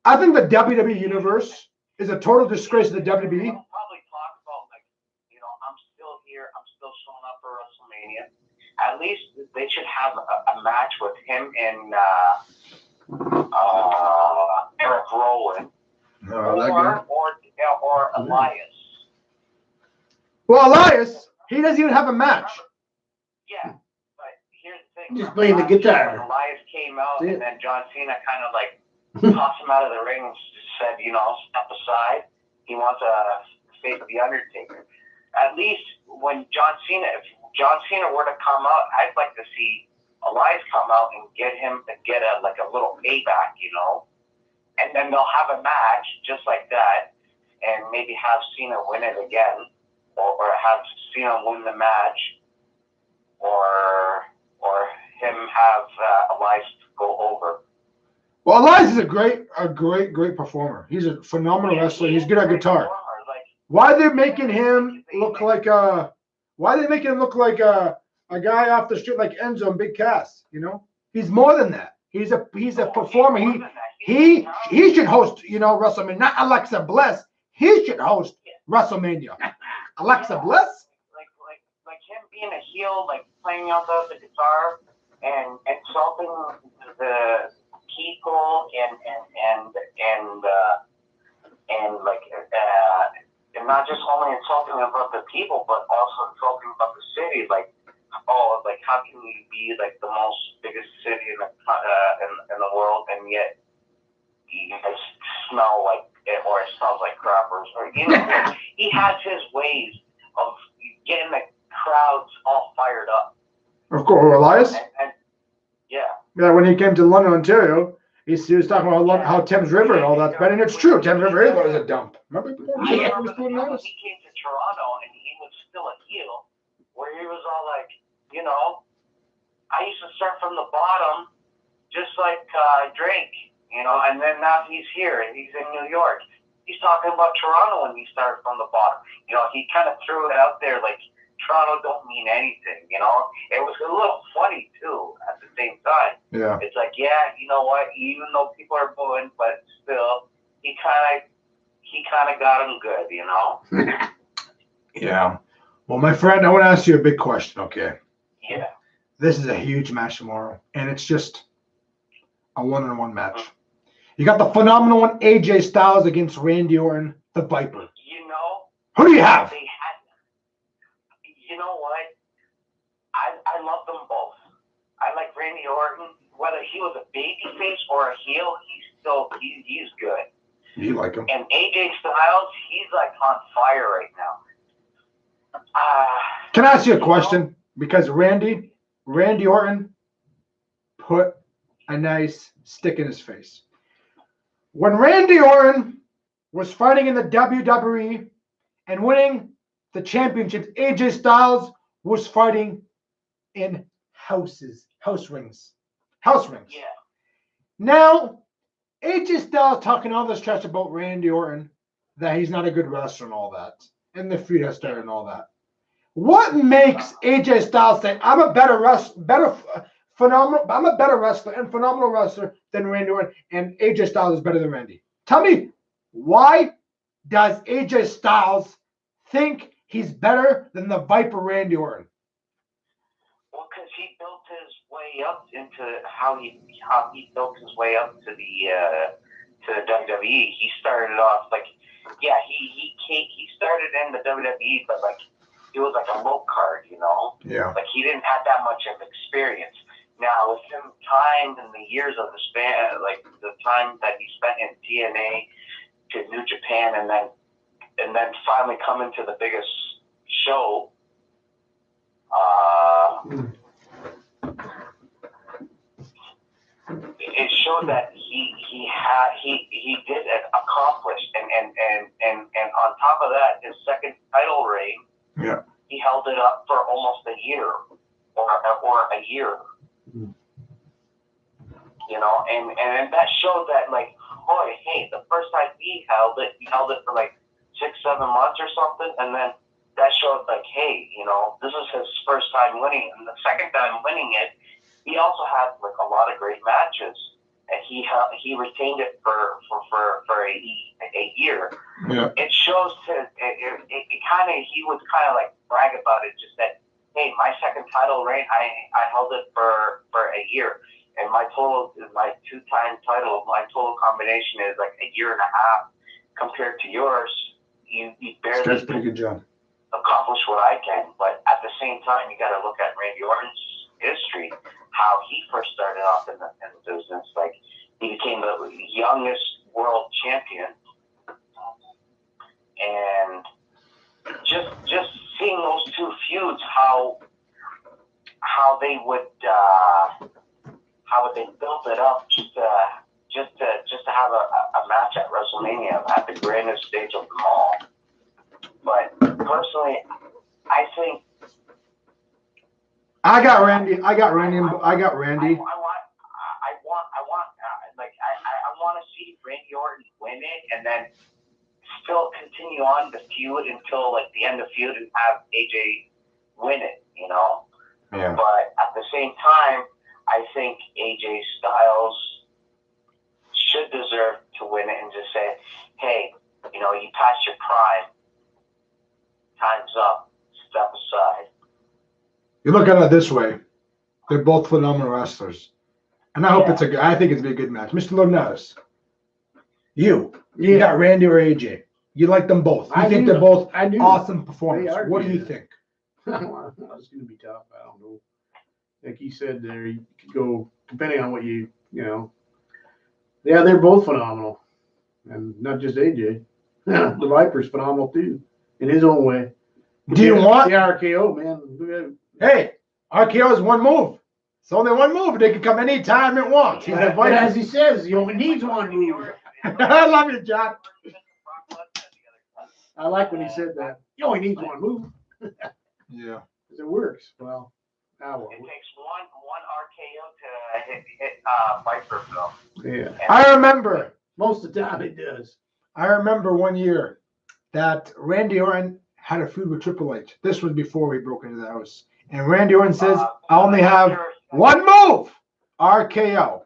WWE universe is a total disgrace to the WWE. We'll probably talk about like, you know, I'm still here. I'm still showing up for WrestleMania. At least they should have a match with him and Eric Rowan or Elias. Well, Elias, he doesn't even have a match. Yeah, but here's the thing. Just playing the guitar. When Elias came out, and then John Cena kind of like tossed him out of the ring and said, you know, step aside. He wants to face the Undertaker. At least when if John Cena were to come out, I'd like to see Elias come out and get a little payback, you know, and then they'll have a match just like that, and maybe have Cena win it again, or have Cena win the match, or him have Elias go over. Well, Elias is a great performer. He's a phenomenal wrestler. He's good at guitar. Like, why are they making him look like a? Why are they making him look like a guy off the street like Enzo and Big Cass? You know, he's more than that. He's a performer. He should host, you know, WrestleMania. Not Alexa Bliss. He should host WrestleMania. Alexa Bliss. Like him being a heel, like playing out the guitar and insulting the people and not just only insulting about the people, but also insulting about the city. Like, oh, like how can you be like the most biggest city in the world, and yet you guys smell like it, or it smells like crap, or you know, he has his ways of getting the crowds all fired up. Of course, Elias. And yeah. Yeah, when he came to London, Ontario, he was talking about how Thames River and all that's better, and it's true. Thames River is a dump. Remember? When he came to Toronto and he was still a heel, where he was all like, you know, I used to start from the bottom, just like Drake, you know, and then now he's here and he's in New York. He's talking about Toronto when he started from the bottom. You know, he kind of threw it out there like Toronto don't mean anything, you know. It was a little funny too at the same time. Yeah. It's like, yeah, you know what? Even though people are booing, but still, he kind of got him good, you know. Yeah. Well, my friend, I want to ask you a big question. Okay. Yeah. This is a huge match tomorrow, and it's just a one-on-one match. You got the phenomenal one, AJ Styles against Randy Orton, the Viper. You know. Who do you have? You know what? I love them both. I like Randy Orton, whether he was a babyface or a heel. He's good. You like him? And AJ Styles, he's like on fire right now. Can I ask you a question? Because Randy Orton put a nice stick in his face. When Randy Orton was fighting in the WWE and winning the championships, AJ Styles was fighting in house rings. Yeah. Now, AJ Styles talking all this trash about Randy Orton, that he's not a good wrestler and all that, and the feud has started and all that. What makes AJ Styles say, I'm a better wrestler and phenomenal wrestler than Randy Orton, and AJ Styles is better than Randy? Tell me, why does AJ Styles think he's better than the Viper Randy Orton? Well, because he built his way up into how he built his way up to the WWE. He started off like, yeah, he started in the WWE, but like he was like a low card, you know. Yeah. Like he didn't have that much of experience. Now with him time and the years of the span, like the time that he spent in TNA to New Japan, and then finally coming to the biggest show. It showed that he did accomplish, and on top of that, his second title reign, yeah, he held it up for almost a year, or a year. You know, and that showed that, like, boy, hey, the first time he held it for like 6-7 months or something, and then that showed like, hey, you know, this is his first time winning, and the second time winning it, he also had like a lot of great matches, and he retained it for a year. Yeah. It shows he would kind of like brag about it, just that, hey, my second title reign, I held it for a year, and my two-time title, my total combination is like a year and a half compared to yours. You barely. That's a pretty good job. Accomplish what I can, but at the same time, you got to look at Randy Orton's history, how he first started off in the business. Like, he became the youngest world champion, and just seeing those two feuds, how they would how they built it up just to have a match at WrestleMania at the grandest stage of them all. But personally, I I got Randy. I got Randy. I want to see Randy Orton win it and then still continue on the feud until like the end of the feud and have AJ win it, you know? Yeah. But at the same time, I think AJ Styles should deserve to win it and just say, hey, you know, you passed your prime. Time's up. Step aside. You look at it this way. They're both phenomenal wrestlers. And I hope I think it's going to be a good match. Mr. Laurinaits, you got Randy or AJ? You like them both. You think they're both awesome performers. What do you think? It's going to be tough. I don't know. Like you said there, you could go, depending on what you know. Yeah, they're both phenomenal. And not just AJ. The Viper's phenomenal too, in his own way. Do you want the RKO, man? Hey, RKO is one move. It's only one move. They can come anytime it wants. He's a Viper. As he says, he only needs one move. I love you, John. I like when he said that. He only needs one move. Yeah. It works. Well, it takes one RKO to hit Viper Bill. Yeah. I remember. Most of the time it does. I remember one year that Randy Orton had a feud with Triple H. This was before we broke into the house. And Randy Orton says, I only have one move. RKO.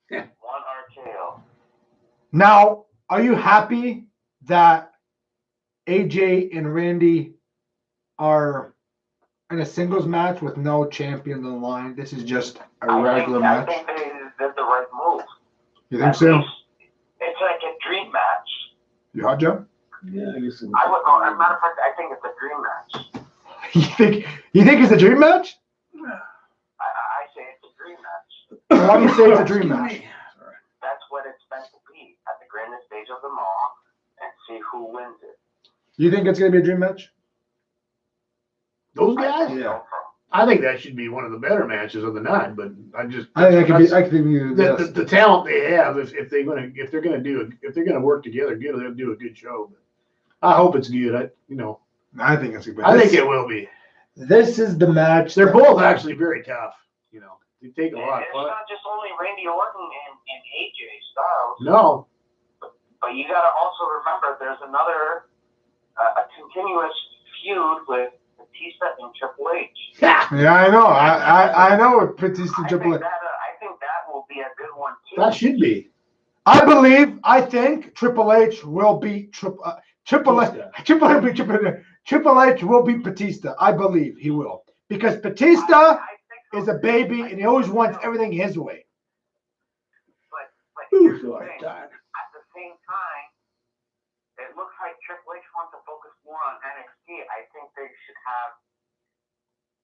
Yeah. One RKO. Now, are you happy that AJ and Randy are in a singles match with no champion on the line? This is just a regular match. I think they did the right move. You think so? It's like a dream match. You hot, Joe? Yeah, I guess. As a matter of fact, I think it's a dream match. You think it's a dream match? I say it's a dream match. Why do you say it's a dream match? That's what it's meant to be at the grandest stage of them all, and see who wins it. You think it's going to be a dream match? Those guys? Yeah. I think that should be one of the better matches of the night. But I think that could be the talent they have. If they're gonna work together good, they'll do a good show. But I hope it's good. I think it's good. I think it will be. This is the match. They're both actually very tough. They take a lot of fun. It's not just only Randy Orton and AJ Styles. No. But you got to also remember there's another a continuous feud with Batista and Triple H. Yeah, I know. I know with Batista and Triple H. I think that will be a good one too. That should be. I think Triple H will beat Triple H will beat Batista. I believe he will. Because Batista is a baby and he always wants everything his way. But here's the thing. At the same time, it looks like Triple H wants to focus more on NXT. I think they should have,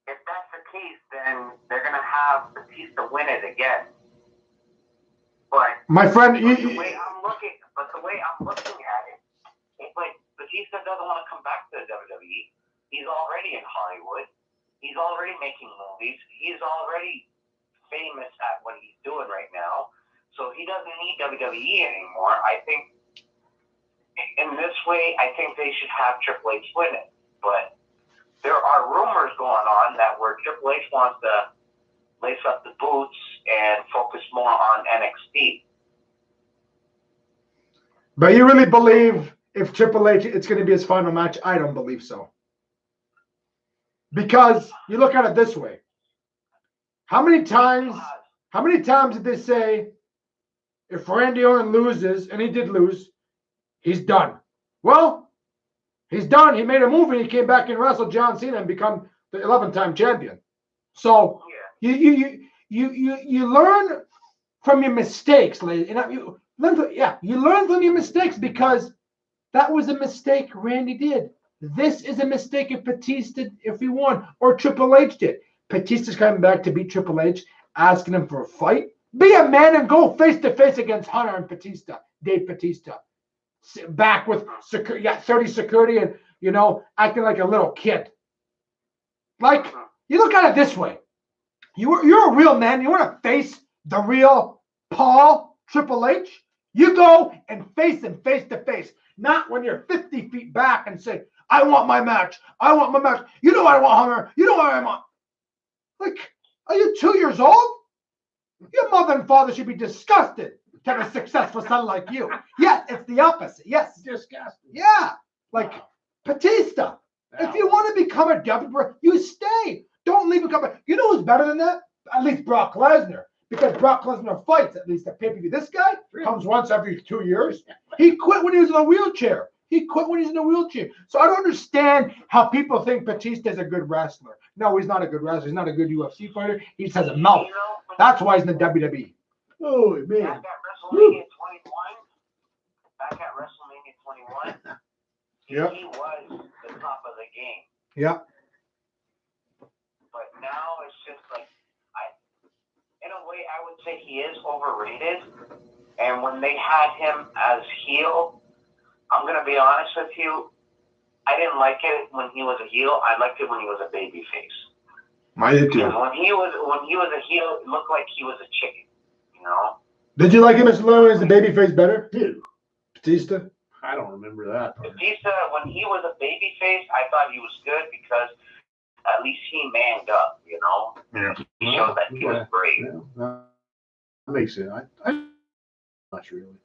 if that's the case, then they're going to have Batista win it again. But my friend, the way I'm looking at it, it's like Batista doesn't want to come back to the WWE. He's already in Hollywood. He's already making movies. He's already famous at what he's doing right now. So he doesn't need WWE anymore. I think in this way, I think they should have Triple H win it. But there are rumors going on that where Triple H wants to lace up the boots and focus more on NXT. But you really believe if Triple H, it's going to be his final match? I don't believe so. Because you look at it this way. How many times did they say if Randy Orton loses, and he did lose, he's done? Well, he's done. He made a move and he came back and wrestled John Cena and become the 11th-time champion. So you learn from your mistakes, ladies. You learn from your mistakes because that was a mistake Randy did. This is a mistake if Batista, if he won, or Triple H did. Batista's coming back to beat Triple H, asking him for a fight. Be a man and go face-to-face against Hunter and Batista, Dave Batista. Back with 30 security and, acting like a little kid. Like, you look at it this way. You're a real man. You want to face the real Paul Triple H? You go and face him face-to-face. Not when you're 50 feet back and say, I want my match. I want my match. You know what I want, Hunter. You know what I want. Like, are you 2 years old? Your mother and father should be disgusted to have a successful son like you. Yes, it's the opposite. Yes. Disgusting. Yeah. Like Batista. If you want to become a W, you stay. Don't leave a company. You know who's better than that? At least Brock Lesnar. Because Brock Lesnar fights at least a pay-per-view. This guy comes once every 2 years. He quit when he was in a wheelchair. So I don't understand how people think Batista is a good wrestler. No, he's not a good wrestler. He's not a good UFC fighter. He just has a mouth. That's why he's in the WWE. Oh, man. Back at WrestleMania 21, Yep. he was the top of the game. Yeah. But now it's just like, in a way, I would say he is overrated. And when they had him as heel, I'm going to be honest with you, I didn't like it when he was a heel. I liked it when he was a baby face. I did too. Because when he was a heel, it looked like he was a chicken, you know? Did you like him as Lowe as the babyface better? Dude, Batista? I don't remember that part. Batista, when he was a baby face, I thought he was good because at least he manned up, you know? Yeah. He showed that he was brave. Yeah, that makes sense. I'm not sure really.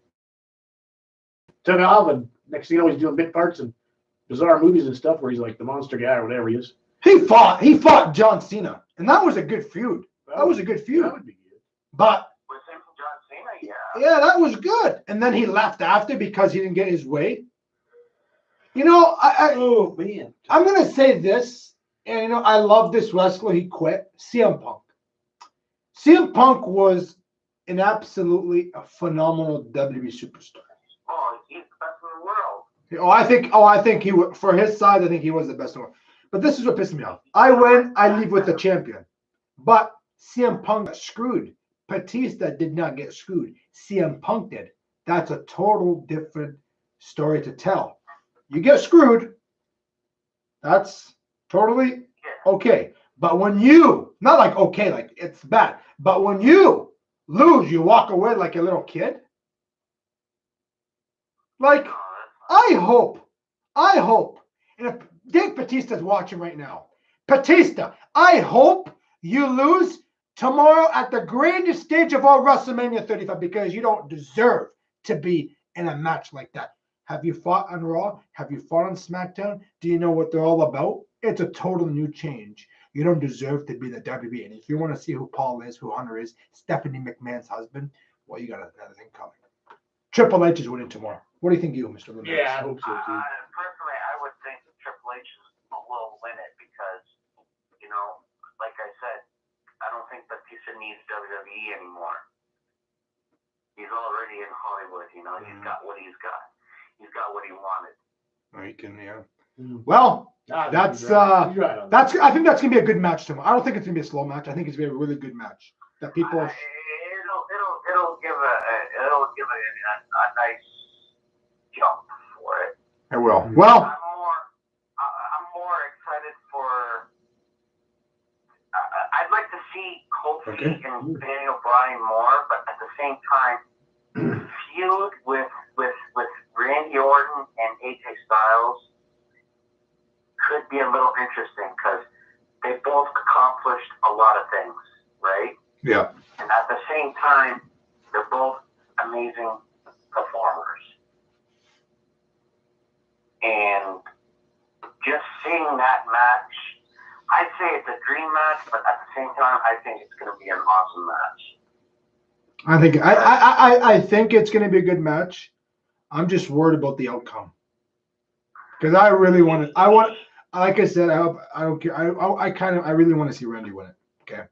Took off, and next thing you know, he's doing bit parts and bizarre movies and stuff where he's like the monster guy or whatever he is. He fought John Cena, and that was a good feud. That was a good feud. That would be good. But With him from John Cena, yeah, that was good. And then he left after because he didn't get his way. You know, Oh, man. I'm gonna say this, and you know, I love this wrestler. He quit. CM Punk. CM Punk was an absolutely phenomenal WWE superstar. Oh, he's the best in the world. I think he would, for his side, I think he was the best one. But this is what pissed me off. I win, I leave with the champion. But CM Punk got screwed. Batista did not get screwed. CM Punk did. That's a total different story to tell. You get screwed, that's totally okay. But when you, not like okay, like it's bad, but when you lose, you walk away like a little kid. Like, I hope, and if Dave Batista's watching right now, Batista, I hope you lose tomorrow at the grandest stage of all WrestleMania 35 because you don't deserve to be in a match like that. Have you fought on Raw? Have you fought on SmackDown? Do you know what they're all about? It's a total new change. You don't deserve to be the WWE. And if you want to see who Paul is, who Hunter is, Stephanie McMahon's husband, well, you got another thing coming. Triple H is winning tomorrow. What do you think, Mr. Lince? Yeah, I hope so, too. Personally, I would think that Triple H will win it because, you know, like I said, I don't think Batista needs WWE anymore. He's already in Hollywood, you know. He's got what he's got. He's got what he wanted. He can, yeah. Well, He's that's right. He's right on that. I think that's gonna be a good match tomorrow. I don't think it's gonna be a slow match. I think it's gonna be a really good match. That people. It'll give a nice jump for it. I will. Well, I'm more excited for. I'd like to see Kofi and Daniel Bryan more, but at the same time, feud with Randy Orton and AJ Styles could be a little interesting because they both accomplished a lot of things, right? Yeah. And at the same time, they're both amazing performers. And just seeing that match, I'd say it's a dream match, but at the same time, I think it's going to be an awesome match. I think it's going to be a good match. I'm just worried about the outcome because I really want to. Like I said, I don't care. I really want to see Randy win it. Okay.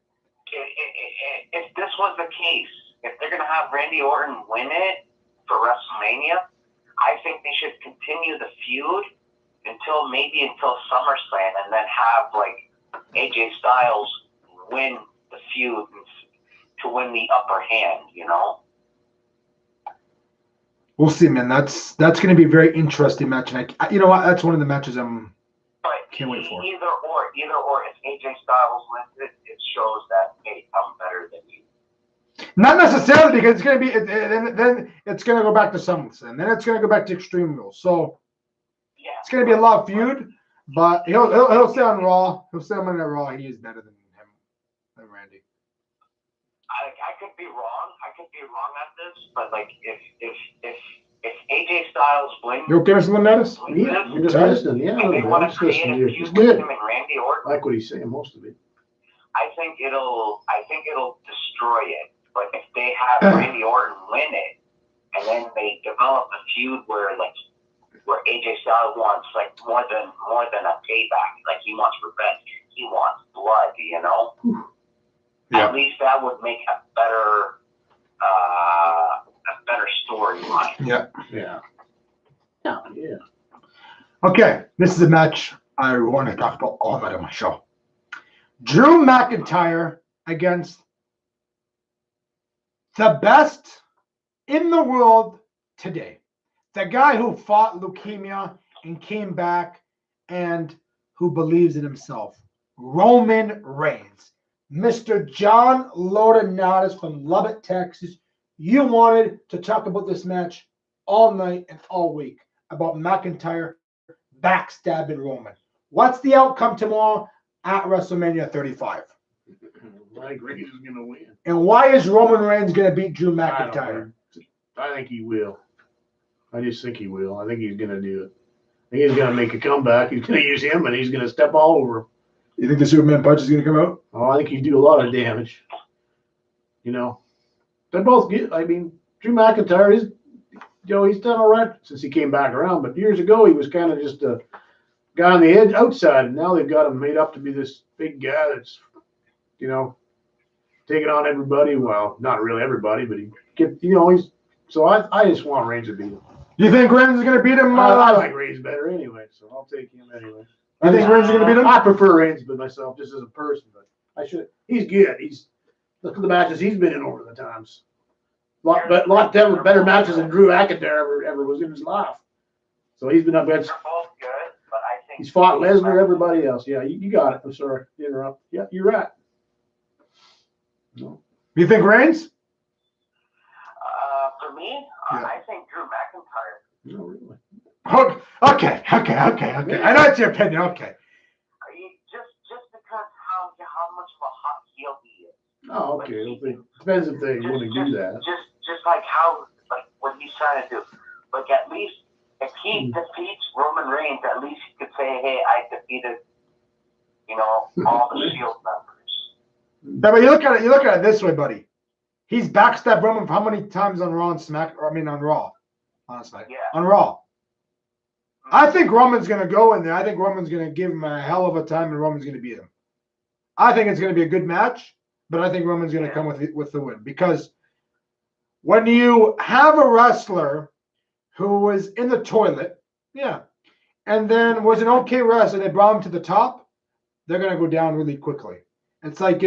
If this was the case, if they're going to have Randy Orton win it for WrestleMania, I think they should continue the feud until SummerSlam, and then have like AJ Styles win the feud to win the upper hand. You know. We'll see, man. That's going to be a very interesting match, and you know what? That's one of the matches can't wait for. Either or. If AJ Styles wins it, it shows that hey, I'm better than you. Not necessarily because it's going to be then it's going to go back to SummerSlam, then it's going to go back to Extreme Rules. So. It's going to be a lot of feud, but he'll stay on Raw. He'll stay on Raw. He is better than Randy. I could be wrong. I could be wrong on this, but like if AJ Styles wins, You okay with Laurinaits? Yeah, you're just listening. Yeah, and they I'm want to just create listening a to you. feud It's with good. him and Randy Orton. I like what he's saying, most of it. I think it'll destroy it. But if they have Randy Orton win it, and then they develop a feud where AJ Styles wants like more than a payback, like he wants revenge, he wants blood, you know. Yeah. At least that would make a better storyline. Yeah. Yeah. Yeah. Okay, this is a match I want to talk about all night on my show. Drew McIntyre against the best in the world today. The guy who fought leukemia and came back and who believes in himself. Roman Reigns. Mr. John Laurinaits from Lubbock, Texas. You wanted to talk about this match all night and all week about McIntyre backstabbing Roman. What's the outcome tomorrow at WrestleMania 35? I agree he's going to win. And why is Roman Reigns going to beat Drew McIntyre? I think he will. I just think he will. I think he's going to do it. I think he's going to make a comeback. He's going to use him, and he's going to step all over him. You think the Superman punch is going to come out? Oh, I think he'd do a lot of damage. You know, they're both good. I mean, Drew McIntyre is, he's done all right since he came back around. But years ago, he was kind of just a guy on the edge outside. And now they've got him made up to be this big guy that's, taking on everybody. Well, not really everybody, but he's. So I just want Reigns to beat him. You think Reigns is going to beat him? I like Reigns better anyway, so I'll take him anyway. You think Reigns is going to beat him? I prefer Reigns but myself, just as a person, but I should. He's good. Look at the matches he's been in over the times. Lot better matches than Drew McIntyre ever was in his life. So he's been up against. They're both good, but I think He's fought Lesnar, everybody else. Yeah, you got it. I'm sorry to interrupt. Yeah, you're right. No. You think Reigns? For me, Yeah. I think Drew McIntyre. No, really. Okay. I know it's your opinion. Okay. Just because how much of a hot heel he is. Oh, okay. Depends if they want to do that. Just like what he's trying to do. Like at least if he defeats Roman Reigns, at least he could say, "Hey, I defeated, all the Shield members." Yeah, but you look at it this way, buddy. He's backstabbed Roman for how many times on Raw and on Raw? Honestly. Yeah. On Raw. I think Roman's going to go in there. I think Roman's going to give him a hell of a time, and Roman's going to beat him. I think it's going to be a good match, but I think Roman's going to come with the win. Because when you have a wrestler who was in the toilet, and then was an okay wrestler, they brought him to the top, they're going to go down really quickly. It's like,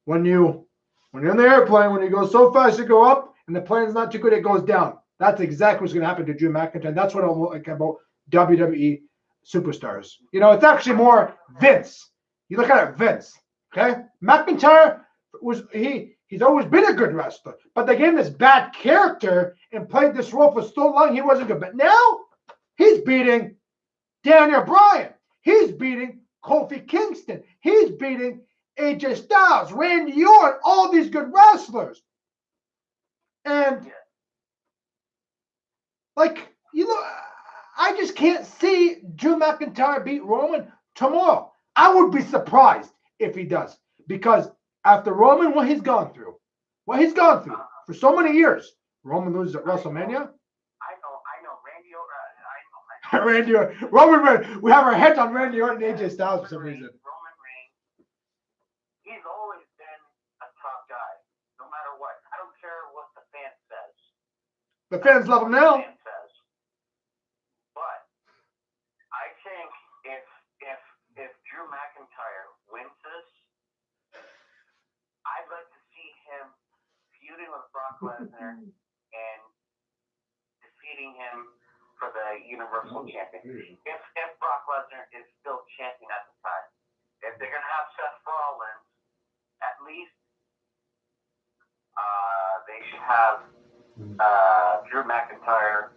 when you're in the airplane, when you go so fast, you go up, and the plane's not too good, it goes down. That's exactly what's going to happen to Drew McIntyre. That's what I like about WWE superstars. It's actually more Vince. You look at it, Vince. Okay, McIntyre he's always been a good wrestler, but they gave him this bad character and played this role for so long he wasn't good. But now he's beating Daniel Bryan. He's beating Kofi Kingston. He's beating AJ Styles, Randy Orton, all these good wrestlers. And I just can't see Drew McIntyre beat Roman tomorrow. I would be surprised if he does. Because after Roman, what he's gone through for so many years, Roman loses at WrestleMania. I know. Randy Orton. Randy Orton. Roman Reigns. We have our heads on Randy Orton and AJ Styles for some reason. Roman Reigns, he's always been a top guy, no matter what. I don't care what the fan says. The fans love him now. But I think if Drew McIntyre wins this, I'd like to see him feuding with Brock Lesnar and defeating him for the Universal Champion. If Brock Lesnar is still champion at the time, if they're gonna have Seth Rollins, at least they should have Drew McIntyre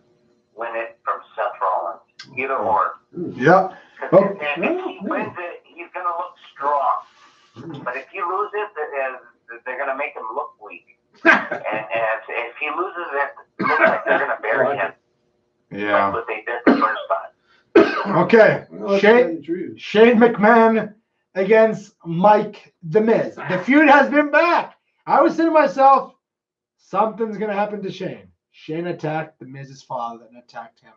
win it from Seth Rollins. Either or. Yeah. Oh. If he wins it, he's going to look strong. But if he loses it, they're going to make him look weak. and if he loses it, it looks like they're going to bury him. Yeah. Like what they did the first time. Okay. Well, Shane McMahon against Mike The Miz. The feud has been back. I was saying to myself, something's going to happen to Shane. Shane attacked The Miz's father and attacked him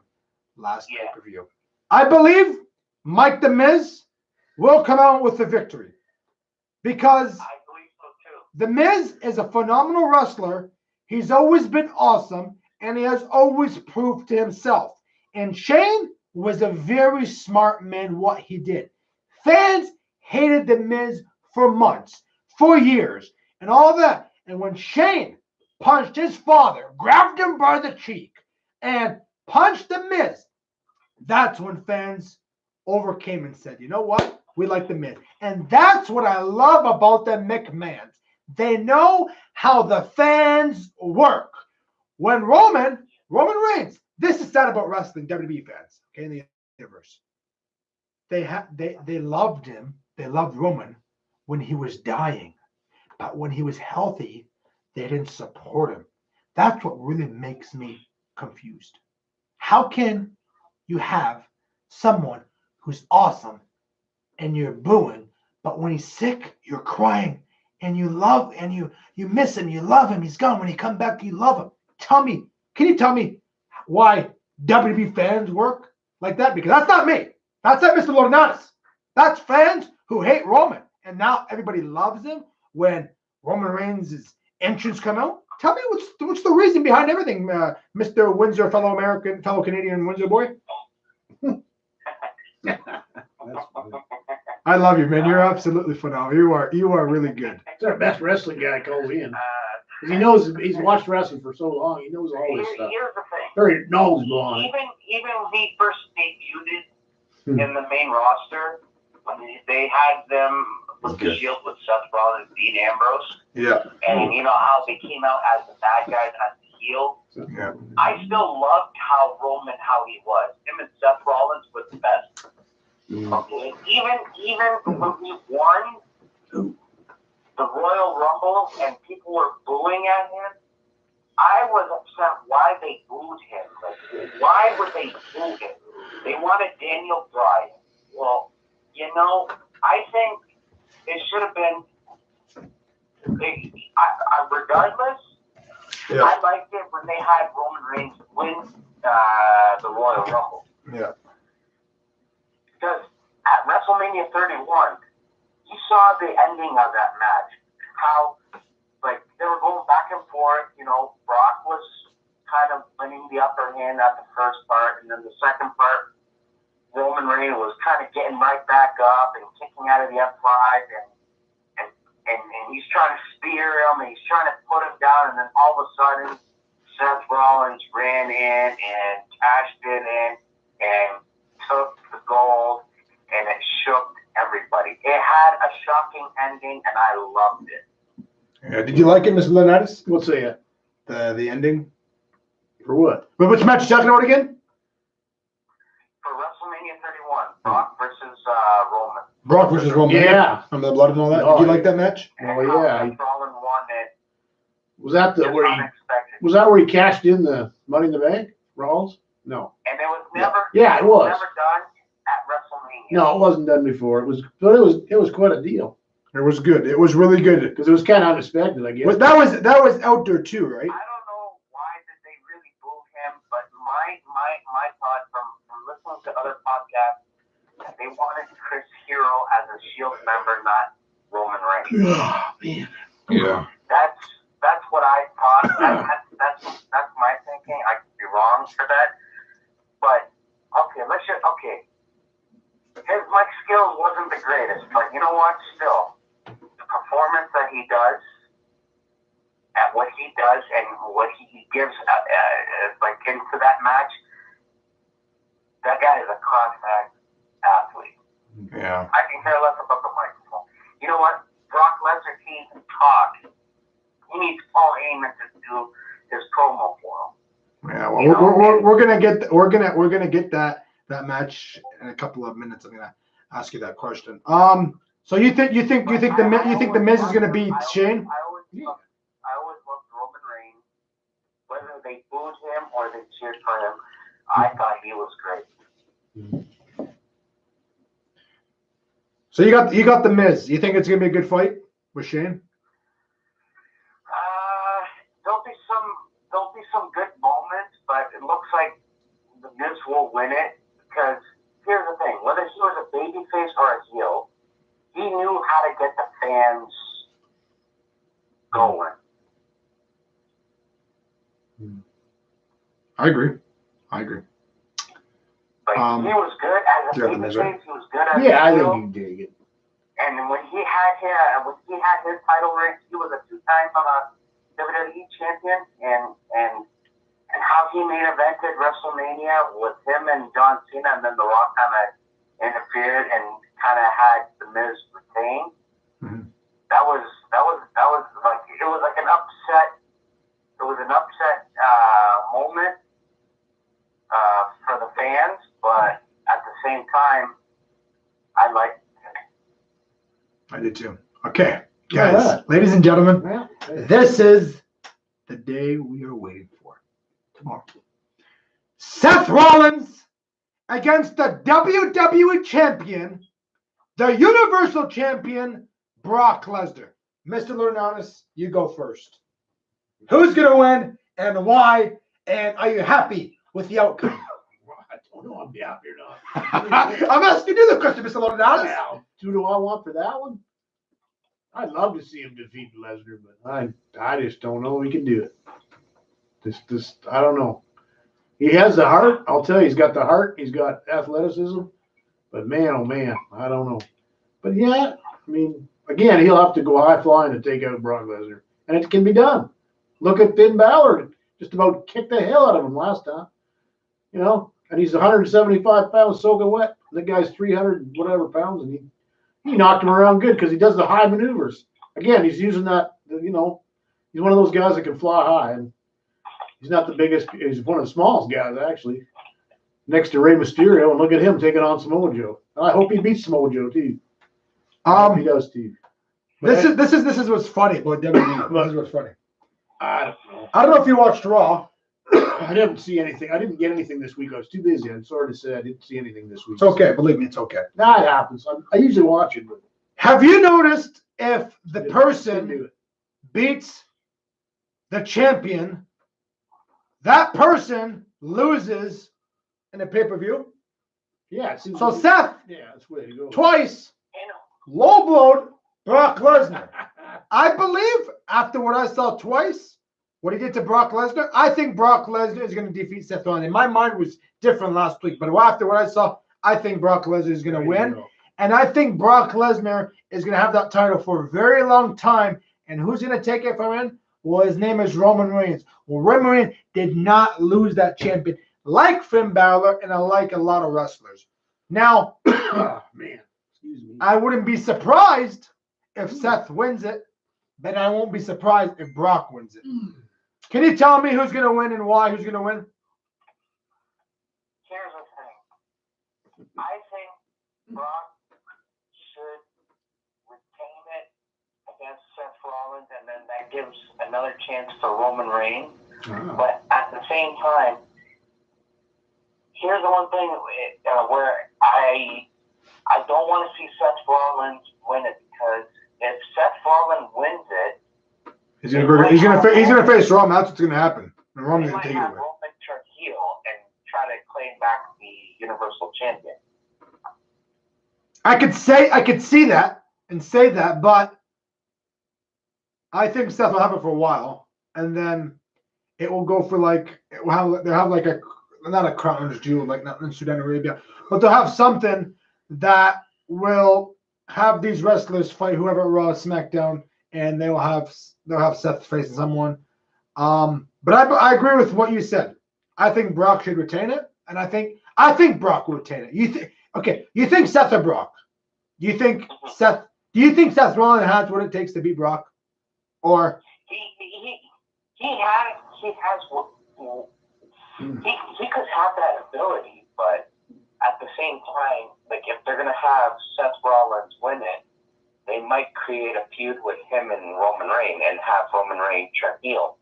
last pay-per-view. I believe Mike The Miz will come out with the victory because I believe so too. The Miz is a phenomenal wrestler. He's always been awesome, and he has always proved to himself. And Shane was a very smart man what he did. Fans hated The Miz for months, for years, and all that. And when Shane punched his father, grabbed him by the cheek, and punched The Miz, that's when fans overcame and said, you know what? We like The Miz. And that's what I love about the McMahons. They know how the fans work. When Roman Reigns, this is sad about wrestling, WWE fans, okay, in the universe. They loved him. They loved Roman when he was dying. But when he was healthy, they didn't support him. That's what really makes me confused. How can you have someone who's awesome and you're booing, but when he's sick, you're crying and you love and you miss him, you love him, he's gone. When he comes back, you love him. Can you tell me why WWE fans work like that? Because that's not me. That's not Mr. Laurinaits. That's fans who hate Roman. And now everybody loves him when Roman Reigns' entrance come out. Tell me what's the reason behind everything, Mr. Windsor, fellow American, fellow Canadian Windsor boy? I love you, man. You're absolutely phenomenal. You are really good. It's our best wrestling guy calls in. He knows, he's watched wrestling for so long. He knows all this stuff. Here's the thing. Very knowledgeable on it. Even when he first debuted in the main roster, when they had them with the Shield with Seth Rollins and Dean Ambrose. Yeah. And you know how they came out as the bad guys, as the heel. Yeah. I still loved how he was. Him and Seth Rollins was the best. Okay. Even when he won the Royal Rumble and people were booing at him, I was upset why they booed him. Like, why would they boo him? They wanted Daniel Bryan. Well, you know, I think it should have been. Regardless, I liked it when they had Roman Reigns win the Royal Rumble. Yeah. Because at WrestleMania 31, you saw the ending of that match. How, like, they were going back and forth. You know, Brock was kind of winning the upper hand at the first part, and then the second part, Roman Reigns was kind of getting right back up and kicking out of the F5, and he's trying to spear him, and he's trying to put him down, and then all of a sudden, Seth Rollins ran in and cashed it in and took the gold, and it shook everybody. It had a shocking ending, and I loved it. Yeah. Did you like it, Mr. Laurinaits? What's that? The ending? For what? But which match you talking about again? For WrestleMania 31, Brock versus Roman. Brock versus Roman. Yeah. From the blood and all that. Did you like that match? And Oh, how yeah. Seth Rollins won it. Was that Just where he unexpected. cashed in the Money in the Bank? Rollins? No. And it was never. Yeah, it was. Never done at WrestleMania. No, it wasn't done before. It was quite a deal It was good. It was really good. because it was kind of unexpected, I guess. But that was out there too, right? I don't know why did they really boo him, but my thought from listening to other podcasts, they wanted Chris Hero as a Shield member, not Roman Reigns. Oh, man. Yeah. That's what I thought. That's my thinking. I could be wrong for that, but okay. My skills wasn't the greatest, but you know what? Still, the performance that he does, at what he does, and what he gives, like into that match, that guy is a contact athlete. Yeah. I can care less about the microphone. You know what? Brock Lesnar can't talk. He needs Paul Heyman to do his promo for him. Yeah. Well, We're gonna get that that match in a couple of minutes. I'm gonna ask you that question. So you think the Miz is gonna beat Shane? I always loved Roman Reigns, whether they booed him or they cheered for him. I thought he was great. So you got the Miz. You think it's gonna be a good fight with Shane? There'll be some good moments, but it looks like the Miz will win it because here's the thing: whether he was a babyface or a heel, he knew how to get the fans going. I agree. Like he was good as a babyface. He was good as a heel. I think you dig it. And when he had his title reign, he was a 2-time WWE champion, and how he main evented WrestleMania with him and John Cena, and then The Rock kind of interfered and kind of had the Miz retain. Mm-hmm. That was like it was like an upset. It was an upset moment for the fans, but at the same time, I liked it. I did too. Okay, guys, ladies and gentlemen, this is the day we are waiting for. Tomorrow, Seth Rollins against the WWE Champion, the Universal Champion, Brock Lesnar. Mr. Laurinaits, you go first. Who's going to win and why? And are you happy with the outcome? I don't know. I'm happy or not. I'm asking you the question, Mr. Laurinaits. Well, who do I want for that one? I'd love to see him defeat Lesnar, but I just don't know if he can do it. This I don't know. He has the heart. I'll tell you, he's got the heart. He's got athleticism. But man, oh man, I don't know. But yeah, I mean, again, he'll have to go high flying to take out Brock Lesnar, and it can be done. Look at Finn Balor, just about kicked the hell out of him last time. You know, and he's 175 pounds soaking wet. The guy's 300 whatever pounds, and he knocked him around good because he does the high maneuvers. Again, he's using that. You know, he's one of those guys that can fly high, and he's not the biggest. He's one of the smallest guys actually, next to Rey Mysterio. And look at him taking on Samoa Joe. I hope he beats Samoa Joe too. He does too. This is what's funny about WWE. This is what's funny. I don't know. I don't know if you watched Raw. I didn't see anything. I didn't get anything this week. I was too busy. I'm sorry to say I didn't see anything this week. It's okay. Believe me, it's okay. That happens. I usually watch it, but have you noticed if the didn't person do it. beats the champion, that person loses in a pay-per-view? Yeah. It seems So to be- Seth yeah, that's the way to go. twice low-blowed Brock Lesnar. I believe after what I saw twice, what he did to Brock Lesnar, I think Brock Lesnar is going to defeat Seth Rollins. And my mind was different last week, but after what I saw, I think Brock Lesnar is going to win. And I think Brock Lesnar is going to have that title for a very long time. And who's going to take it from him? Well, his name is Roman Reigns. Well, Roman Reigns did not lose that champion like Finn Balor and like a lot of wrestlers. Now, Oh, man. Excuse me. I wouldn't be surprised if Seth wins it, but I won't be surprised if Brock wins it. Can you tell me who's going to win and why? Who's going to win? Here's the thing. I think Brock should retain it against Seth Rollins, and then that gives another chance for Roman Reigns. Oh. But at the same time, here's the one thing where I don't want to see Seth Rollins win it, because if Seth Rollins wins it, He's gonna face Roman. That's what's gonna happen. And Roman's they gonna might take it have away. Roman turn heel and try to claim back the Universal Champion. I could see that and say that, but I think Seth will have it for a while, and then it will go for they'll have like not a crown jewel like not in Saudi Arabia, but they'll have something that will have these wrestlers fight whoever Raw, SmackDown, and they'll have Seth facing someone. But I agree with what you said. I think Brock should retain it, and I think Brock will retain it. You think Seth or Brock? Do you think Seth Rollins has what it takes to beat Brock? Or he could have that ability, but at the same time, like if they're gonna have Seth Rollins win it, they might create a feud with him and Roman Reigns and have Roman Reigns turn heel.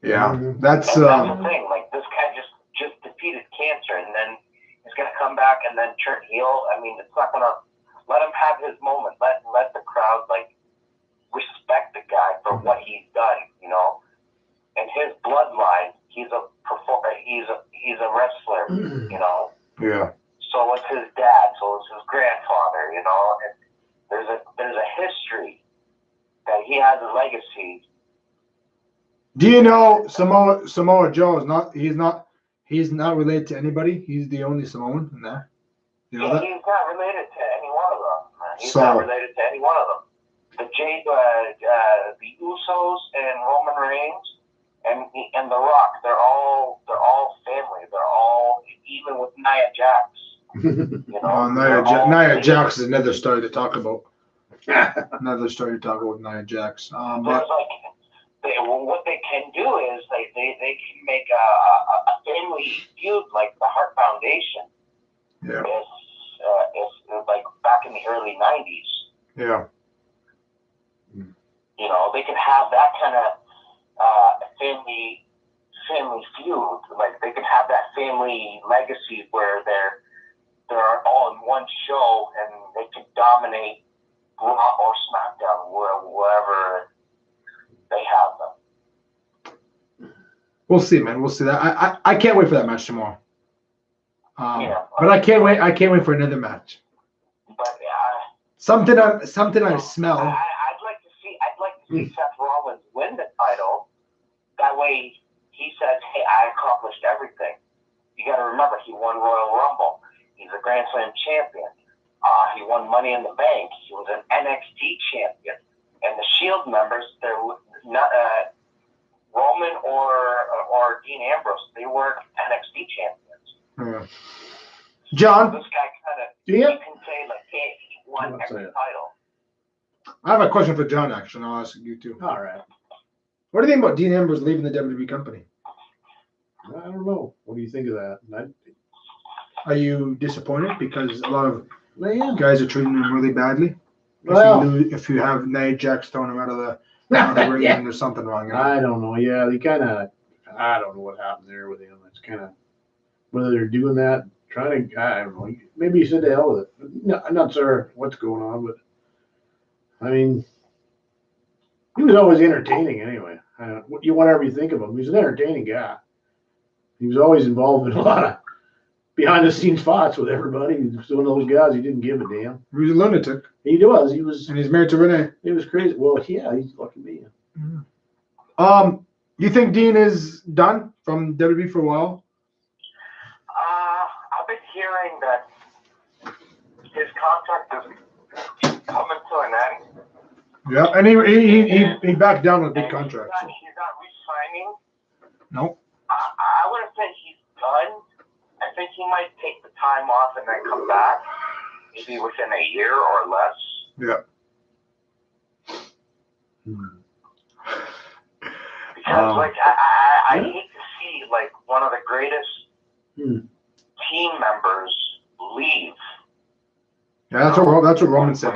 Yeah, that's the thing. Like this guy just defeated cancer, and then he's gonna come back and then turn heel. I mean, it's not gonna let him have his moment. Let the crowd like respect the guy for what he's done. You know, and his bloodline. He's a performer. He's a wrestler. You know. yeah. So was his dad. So was his grandfather. You know, and there's a history that he has a legacy. Do you know Samoa Joe is not? He's not related to anybody. He's the only Samoan in there. You know that? He's not related to any one of them. He's So- not related to any one of them. The Usos and Roman Reigns and The Rock. They're all family. They're all even with Nia Jax. You know, Nia Jax is another story to talk about. Another story to talk about with Nia Jax. So it's like what they can do is they can make a family feud like the Hart Foundation. Yeah. It's like back in the early '90s. Yeah. You know, they could have that kind of family feud. Like they could have that family legacy where they're all in one show and they can dominate Raw or SmackDown wherever they have them. We'll see, man. We'll see that. I can't wait for that match tomorrow. But I can't wait. I can't wait for another match. But Something I smell. I'd like to see Seth Rollins win the title. That way, he says, "Hey, I accomplished everything." You got to remember, he won Royal Rumble. He's a Grand Slam champion. He won Money in the Bank. He was an NXT champion. And the Shield members, they're not Roman or Dean Ambrose. They were NXT champions. Yeah. John, So this guy kind of, Yeah. you can say like, hey, he won every title. I have a question for John. Actually, and I'll ask you too. All right. What do you think about Dean Ambrose leaving the WWE company? I don't know. What do you think of that? Are you disappointed because a lot of Man. guys are treating him really badly? Well, If you have Nia Jax throwing him out of the ring, yeah. then there's something wrong. I don't know. Yeah, they kind of. I don't know what happened there with him. It's kind of whether they're doing that, trying to. I don't know. Maybe he said to hell with it. No, I'm not sure what's going on, but I mean, he was always entertaining anyway. Whatever you think of him, he was an entertaining guy. He was always involved in a lot of behind the scenes spots with everybody. He was one of those guys who didn't give a damn. He was a lunatic, He was. He was. and he's married to Renee. It was crazy. Well, yeah, he's lucky me. You think Dean is done from WWE for a while? I've been hearing that his contract is coming to an end. Yeah, and he backed down with a big contract. So. He's not re-signing. Nope. I wouldn't say he's done. I think he might take the time off and then come back, maybe within a year or less. Yeah. Because like I hate to see like one of the greatest team members leave. Yeah, that's what Roman said.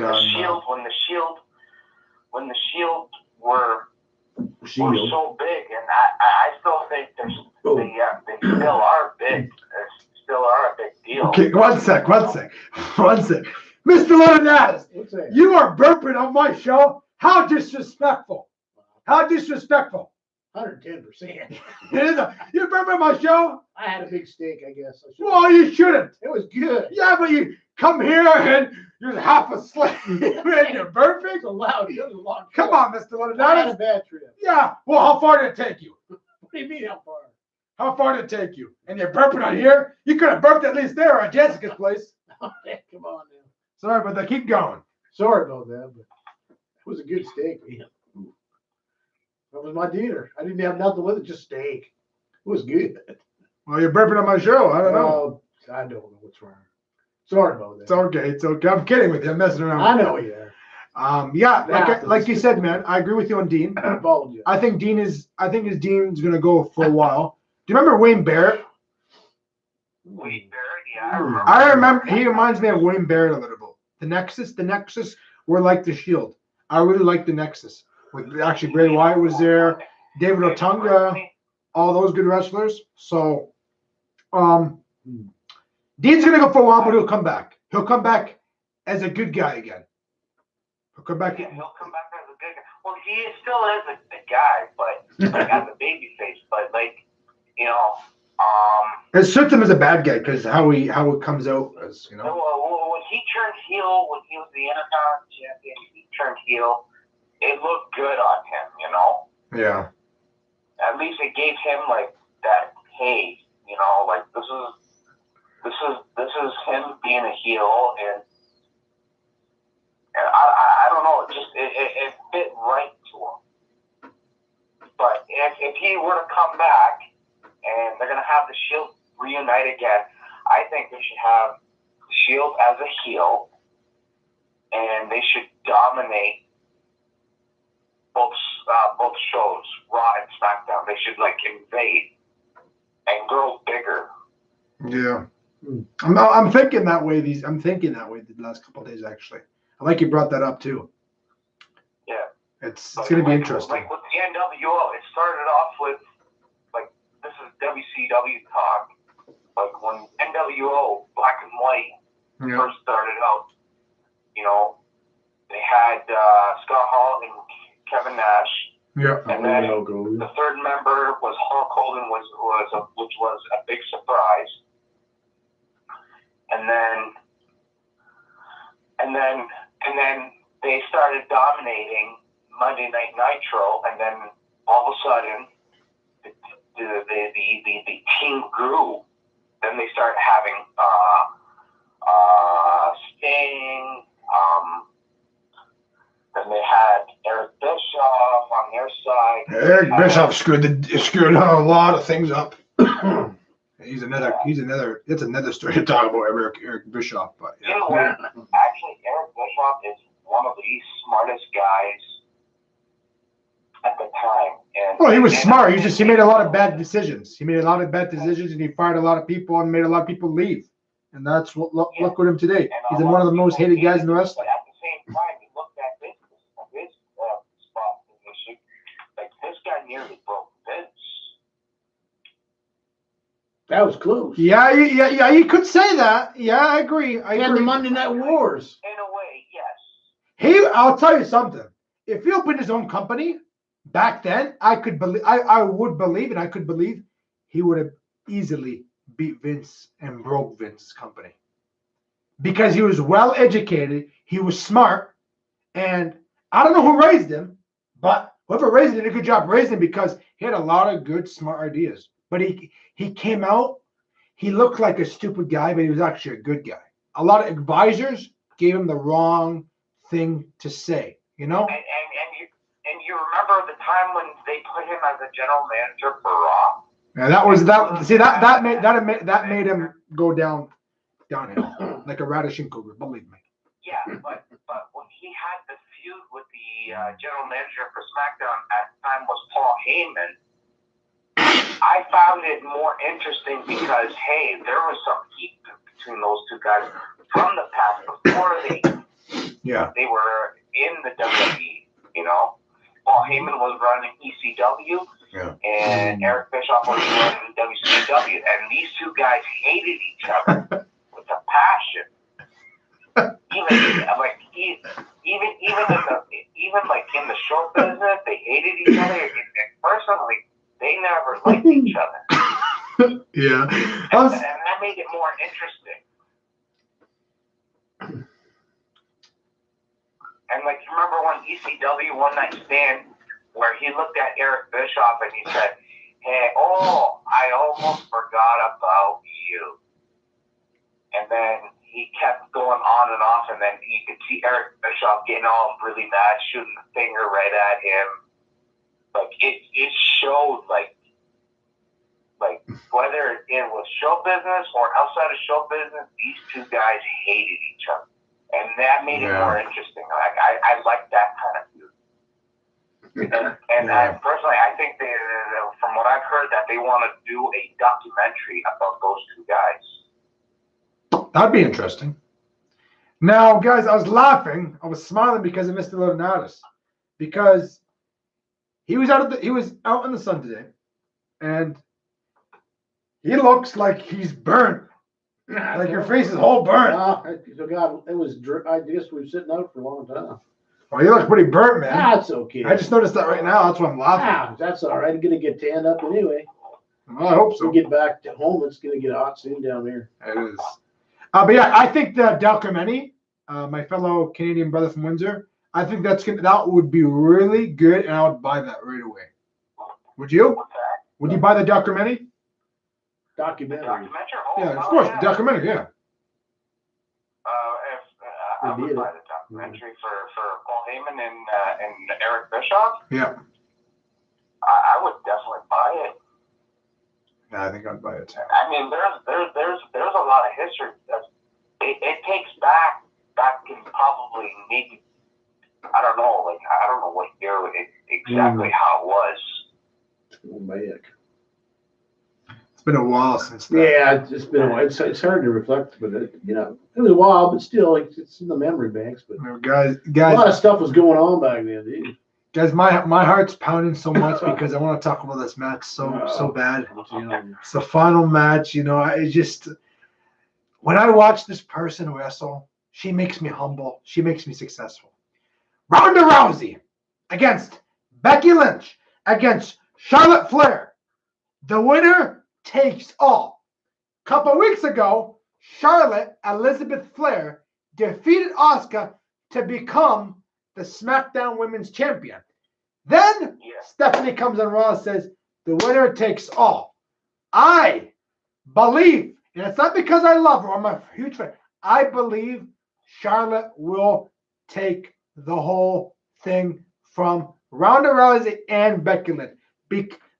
When the Shield were so big, and I still think they still are big. They still are a big deal. Okay, one sec. Mr. Laurinaits, What's that? you are burping on my show. How disrespectful. 110%. You're burping on my show? I had a big steak, I guess. Well, you shouldn't. It was good. Yeah, but you come here and you're half asleep and you're burping? It was loud. It was a long Come trip. on, Mr. I had a Laurinaits. bad trip. Yeah, well, how far did it take you? What do you mean how far? How far did it take you? And you're burping on here? You could have burped at least there or at Jessica's place. Come on now. Sorry, but keep going. Sorry about that, but it was a good steak, man. That was my dinner. I didn't have nothing with it, just steak. It was good. Well, you're burping on my show. I don't know. I don't know what's wrong. Sorry about that. It's okay. It's okay. I'm kidding with you. I'm messing around. I know you are. Yeah, like you said, man. I agree with you on Dean. I apologize. I think Dean's gonna go for a while. Do you remember Wayne Barrett? Wade Barrett, yeah, I remember. I remember. He reminds me of Wayne Barrett a little bit. The Nexus were like the Shield. I really like the Nexus. With actually Bray Wyatt was there, David Otunga, all those good wrestlers. So, Dean's gonna go for a while, but he'll come back. He'll come back as a good guy again. He'll come back. Yeah, he'll come back as a good guy. Well, he still is a guy, but like as a baby face. But like, you know, it suits him as a bad guy because how it comes out as you know. When he turned heel, when he was the Intercontinental champion, he turned heel. It looked good on him, you know. Yeah. At least it gave him like that. Hey, you know, like this is him being a heel, and I don't know. It fit right to him. But if he were to come back and they're gonna have the Shield reunite again, I think they should have the Shield as a heel, and they should dominate both shows, Raw and SmackDown. They should like invade and grow bigger. Yeah, I'm thinking that way. I'm thinking that way the last couple of days actually. I like you brought that up too. Yeah, it's going to be interesting. Like with the NWO, it started off with like this is WCW talk. Like when NWO Black and White first started out, you know, they had Scott Hall and Kevin Nash. Yeah. And then the third member was Hulk Hogan, which was a big surprise. And then they started dominating Monday Night Nitro, and then all of a sudden the team grew. Then they started having Sting. Then they had Eric Bischoff on their side. Eric Bischoff screwed a lot of things up. He's another. It's another story to talk about Eric Bischoff. But yeah. You know what? Actually, Eric Bischoff is one of the smartest guys at the time. He was smart. He made a lot of bad decisions. He made a lot of bad decisions, and he fired a lot of people and made a lot of people leave. And that's what look with him today. He's one of the most hated guys in the wrestling. But at the same time, he looked at his spot position. Like this guy nearly broke Vince. That was close. Yeah, you could say that. Yeah, I agree. And the Monday Night Wars. In a way, yes. I'll tell you something. If he opened his own company back then, I could believe he would have easily beat Vince and broke Vince's company. Because he was well educated, he was smart, and I don't know who raised him, but whoever raised him did a good job raising him because he had a lot of good, smart ideas. But he came out, he looked like a stupid guy, but he was actually a good guy. A lot of advisors gave him the wrong thing to say, you know? And you remember the time when they put him as a general manager for Raw? Yeah, that made him go downhill like a Radishenko group, believe me. Yeah, but when he had the feud with the general manager for SmackDown at the time was Paul Heyman, I found it more interesting because, hey, there was some heat between those two guys from the past before they were in the WWE, you know. Paul Heyman was running ECW, and Eric Bischoff was running WCW, and these two guys hated each other with a passion. Even like in the show business, they hated each other. And personally, they never liked each other. Yeah. And that made it more interesting. And like, you remember when ECW One Night Stand, where he looked at Eric Bischoff and he said, "Hey, I almost forgot about you." And then he kept going on and off, and then you could see Eric Bischoff getting all really mad, shooting the finger right at him. Like it showed like whether it was show business or outside of show business, these two guys hated each other, and that made it more interesting. Like I like that kind of feud. And I personally, I think from what I've heard, that they want to do a documentary about those two guys. That'd be interesting. Now, guys, I was laughing. I was smiling because of Mr. Laurinaits, because he was out in the sun today, and he looks like he's burnt. Like your face is all burnt. God, it was. I guess we were sitting out for a long time. Well, you look pretty burnt, man. That's okay. I just noticed that right now. That's why I'm laughing. That's all right. I'm gonna get tanned up anyway. Well, I hope so. When we get back to home, it's gonna get hot soon down here. It is. But yeah, I think that Dalcomeni, my fellow Canadian brother from Windsor, I think that would be really good, and I would buy that right away. Would you? Would you buy the Dalcomeni? Documentary. Oh, Yeah, of course, the documentary. Yeah. I would buy the documentary for Paul Heyman and Eric Bischoff. Yeah. I would definitely buy it. Yeah, I think I'd buy it. I mean, there's a lot of history. It takes back in probably maybe I don't know what year exactly how it was. It's been a while since that. Yeah, it's been a while. It's hard to reflect, but it was a while, but still, it's in the memory banks. But guys, a lot of stuff was going on back then, dude. Guys, my heart's pounding so much because I want to talk about this match so bad. It's the final match, I just when I watch this person wrestle, she makes me humble. She makes me successful. Ronda Rousey against Becky Lynch against Charlotte Flair. The winner takes all. A couple of weeks ago, Charlotte Elizabeth Flair defeated Asuka to become the SmackDown Women's Champion. Then Stephanie comes on Raw and says, the winner takes all. I believe, and it's not because I love her, I'm a huge fan, I believe Charlotte will take the whole thing from Ronda Rousey and Becky Lynch.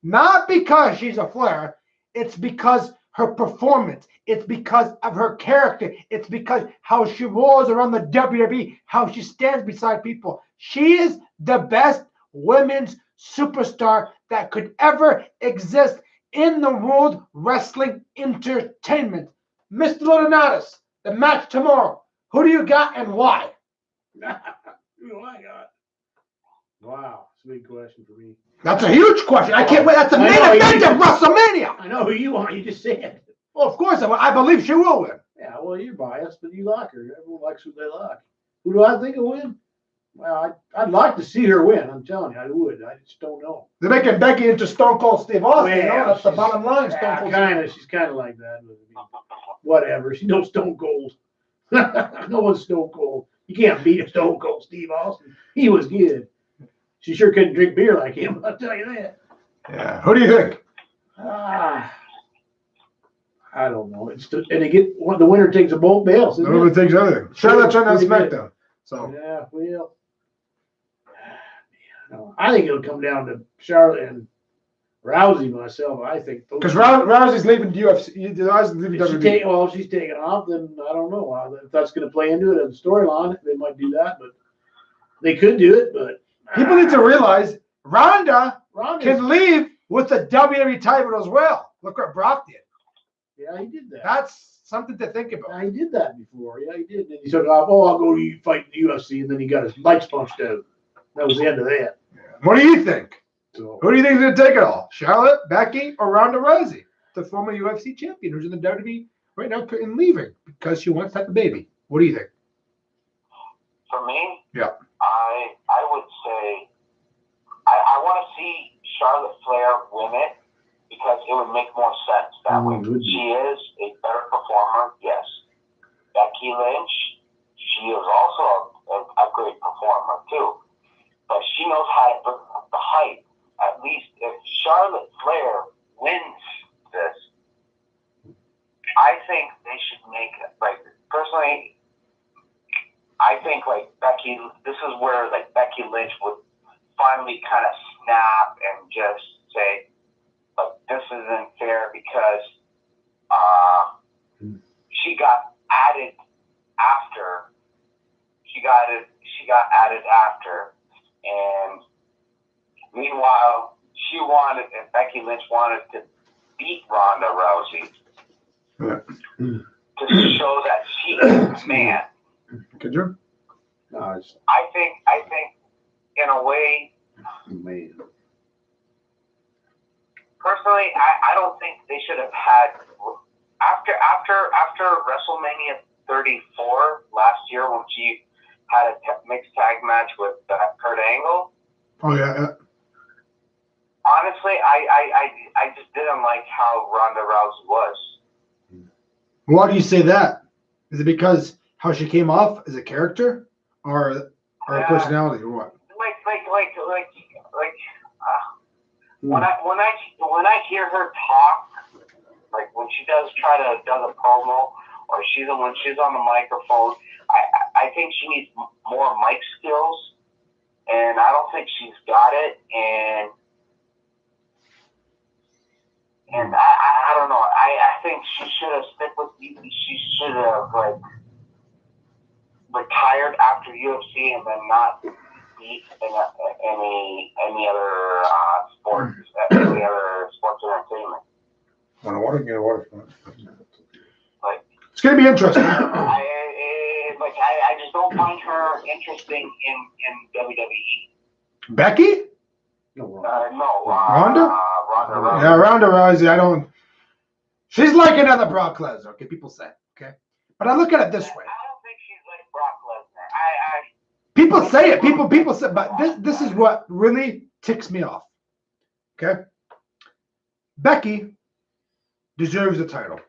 Not because she's a Flair, it's because her performance. It's because of her character. It's because how she rolls around the WWE, how she stands beside people. She is the best women's superstar that could ever exist in the World Wrestling Entertainment. Mr. Laurinaits, the match tomorrow. Who do you got and why? Who do I got? Wow, it's a big question for me. That's a huge question. I can't wait. That's the main event of WrestleMania. I know who you want. You just said. Well, of course, I believe she will win. Yeah, well, you're biased, but you like her. Everyone likes who they like. Who do I think will win? Well, I'd like to see her win. I'm telling you, I would. I just don't know. They're making Becky into Stone Cold Steve Austin. Well, that's the bottom line. Stone Cold. She's kind of like that. Whatever. She's no Stone Cold. No one's Stone Cold. You can't beat a Stone Cold Steve Austin. He was good. She sure couldn't drink beer like him. I'll tell you that. Yeah. Who do you think? I don't know. The winner takes a both belts. The winner takes everything. Charlotte's on SmackDown. So yeah, well, I think it'll come down to Charlotte and Rousey myself. I think because Rousey's leaving the UFC. Rousey's leaving WWE. She's taking off. Then I don't know if that's going to play into it as a storyline. They might do that, but they could do it. But people need to realize Ronda can leave with the WWE title as well. Look what Brock did. Yeah, he did that. That's something to think about. Yeah, he did that before. Yeah, he did. And he said, I'll go fight in the UFC, and then he got his lights punched out. That was the end of that. Yeah. What do you think? So, who do you think is going to take it all? Charlotte, Becky, or Ronda Rousey? The former UFC champion who's in the WWE right now and leaving because she wants to have a baby. What do you think? For me? Yeah. I would say I want to see Charlotte Flair win it because it would make more sense that way. She is a better performer, yes. Becky Lynch, she is also a great performer too. But she knows how to put up the hype. At least if Charlotte Flair wins this, I think they should make it. Like, personally, I think Becky, this is where Becky Lynch would finally kind of snap and just say, this isn't fair because she got added after. She got added after, and meanwhile, Becky Lynch wanted to beat Ronda Rousey. Yeah. to show that she is a man. Could you? No, I think in a way, man. personally, I don't think they should have had after WrestleMania 34 last year when she had a mixed tag match with Kurt Angle. Oh yeah. Honestly, I just didn't like how Ronda Rousey was. Why do you say that? Is it because how she came off as a character, or her personality, or what? When I hear her talk, like when she does a promo, or when she's on the microphone, I think she needs more mic skills, and I don't think she's got it. And I don't know. I think she should have stick with. She should have retired after UFC and then not beat any other sports entertainment. Want a water? Get a water. Like, it's gonna be interesting. I just don't find her interesting in WWE. Becky? No, Ronda? Ronda Rousey. Yeah, Ronda Rousey. I don't. She's like another Brock Lesnar. Okay, people say. Okay, but I look at it this way. I don't think she's like Brock Lesnar. People say it. People say, but this is what really ticks me off. Okay, Becky deserves the title.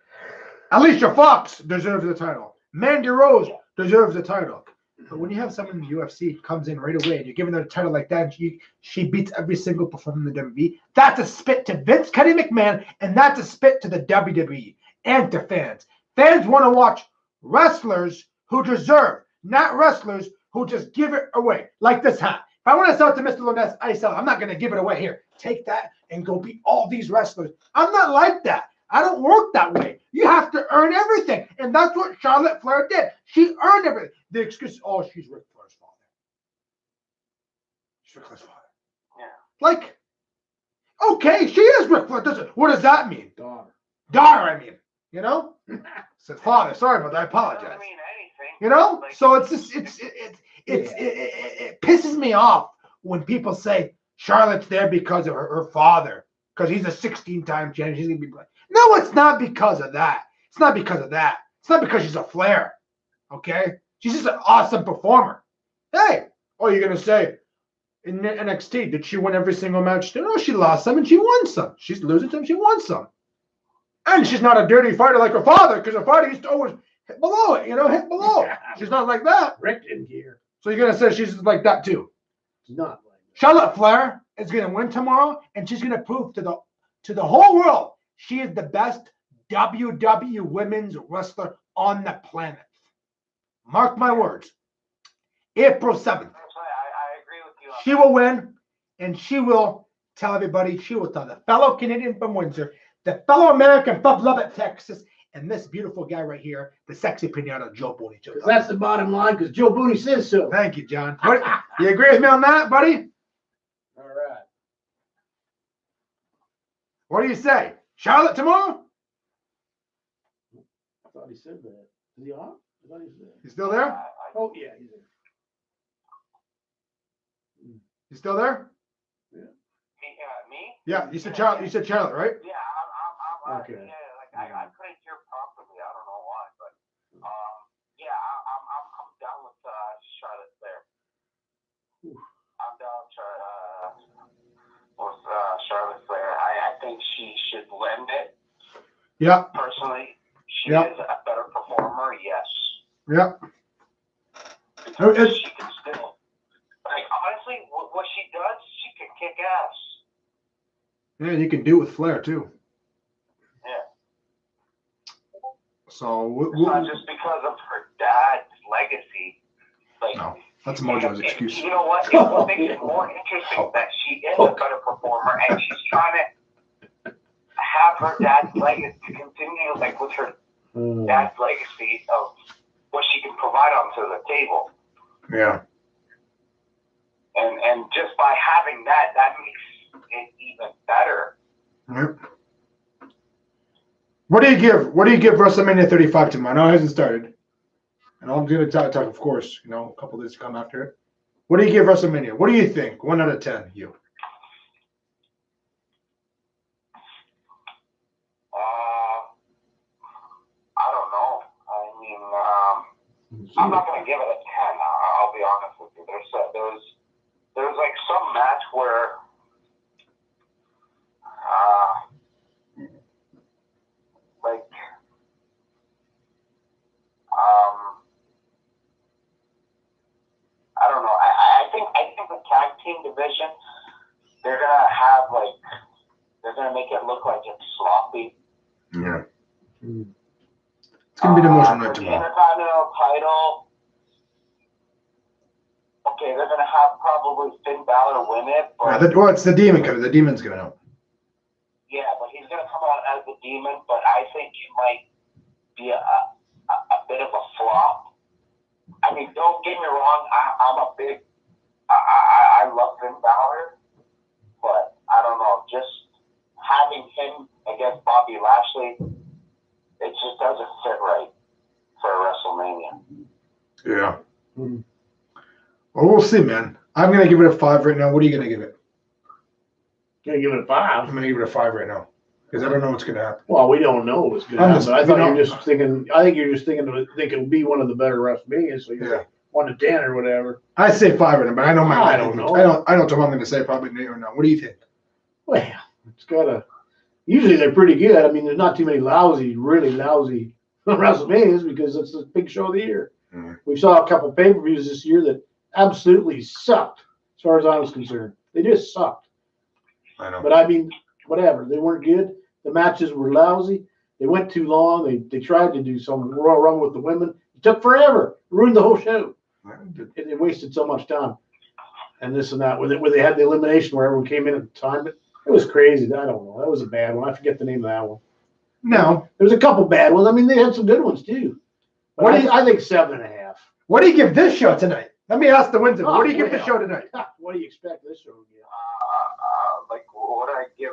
Alicia Fox deserves the title. Mandy Rose deserves the title. But when you have someone in the UFC comes in right away and you're giving her a title like that, and she beats every single performer in the WWE, that's a spit to Vince Kenny McMahon, and that's a spit to the WWE and to fans. Fans want to watch wrestlers who deserve, not wrestlers who just give it away. Like this hat. If I want to sell it to Mr. Laurinaits, I sell it. I'm not going to give it away. Here, take that and go beat all these wrestlers. I'm not like that. I don't work that way. You have to earn everything. And that's what Charlotte Flair did. She earned everything. The excuse, oh, she's Ric Flair's father. She's Ric Flair's father. Yeah. Like, okay, she is Ric Flair. What does that mean? Daughter. Daughter, I mean. You know? Said father. Sorry about that. I apologize. Doesn't mean anything. You know? Like, So it's just, it pisses me off when people say Charlotte's there because of her father. Because he's a 16-time champion. She's going to be black. No, it's not because of that. It's not because of that. It's not because she's a Flair. Okay? She's just an awesome performer. Hey, you're going to say, in NXT, did she win every single match? No, she lost some and she won some. She's losing some, she won some. And she's not a dirty fighter like her father, because her father used to always hit below it, hit below. She's not like that. Rick didn't care. So you're going to say she's like that too. She's not like that. Charlotte Flair is going to win tomorrow, and she's going to prove to the whole world she is the best WWE women's wrestler on the planet. Mark my words. April 7th. I agree with you. She will win, and she will tell everybody, she will tell the fellow Canadian from Windsor, the fellow American from Lubbock, Texas, and this beautiful guy right here, the sexy pinata, Joe Booney. Because that's the bottom line, because Joe Booney says so. Thank you, John. You agree with me on that, buddy? All right. What do you say? Charlotte tomorrow? I thought he said that. Is he on? I thought he said that. You still there? Oh, yeah, he's there. You still there? Me? Yeah, you said Charlotte. You said Charlotte, right? Yeah, I'm Okay. Yeah, I couldn't hear properly. I don't know why, but yeah, I'm down with Charlotte there. I'm down with Charlotte Flair. I think she should win it. Yeah. Personally, she is a better performer. Yes. Yeah. Because she can still, honestly, what she does, she can kick ass. Yeah, you can do it with Flair too. Yeah. So it's not just because of her dad's legacy. No, that's Mojo's excuse. You know what? It makes it more interesting that she is a better performer, and she's trying to have her dad's legacy to continue, with her dad's legacy of what she can provide onto the table. Yeah. And just by having that makes it even better. Yep. What do you give WrestleMania 35 to? I know it hasn't started. And I'm going to talk, of course, a couple of days to come after it. What do you give WrestleMania? What do you think? 1 out of 10, you. I don't know. I mean, I'm not going to give it a 10. I'll be honest with you. There's like some match where I don't know. I think the tag team division, they're gonna make it look like it's sloppy. Yeah. It's gonna be the most night tomorrow. Intercontinental title. Okay, they're gonna have probably Finn Balor win it. But it's the Demon coming. The Demon's gonna help. Yeah, but he's gonna come out as the Demon. But I think it might be a bit of a flop. I mean, don't get me wrong. I love Finn Balor, but I don't know. Just having him against Bobby Lashley, it just doesn't fit right for WrestleMania. Yeah. Well, we'll see, man. I'm gonna give it a 5 right now. What are you gonna give it? Gonna give it a 5. I'm gonna give it a 5 right now because I don't know what's gonna happen. Well, we don't know what's gonna happen. I thought you're just thinking. I think you're just thinking it'll be one of the better WrestleManias. So you're 1 to 10 or whatever. I say 5 right now, but I know my. I don't know. I don't know what I'm gonna say. Probably no or no. What do you think? Well, it's gotta. Usually they're pretty good. I mean, there's not too many really lousy WrestleManias because it's the big show of the year. Mm-hmm. We saw a couple pay-per-views this year that absolutely sucked, as far as I was concerned. They just sucked. I know. But I mean, whatever. They weren't good. The matches were lousy. They went too long. They tried to do some Royal Rumble with the women. It took forever. Ruined the whole show. It wasted so much time. And this and that. Where they had the elimination where everyone came in at the time. But it was crazy. I don't know. That was a bad one. I forget the name of that one. No. There's a couple bad ones. I mean, they had some good ones too. But I think 7.5. What do you give this show tonight? Let me ask the Windsor. What do you give the show tonight? What do you expect this show to get? What do I give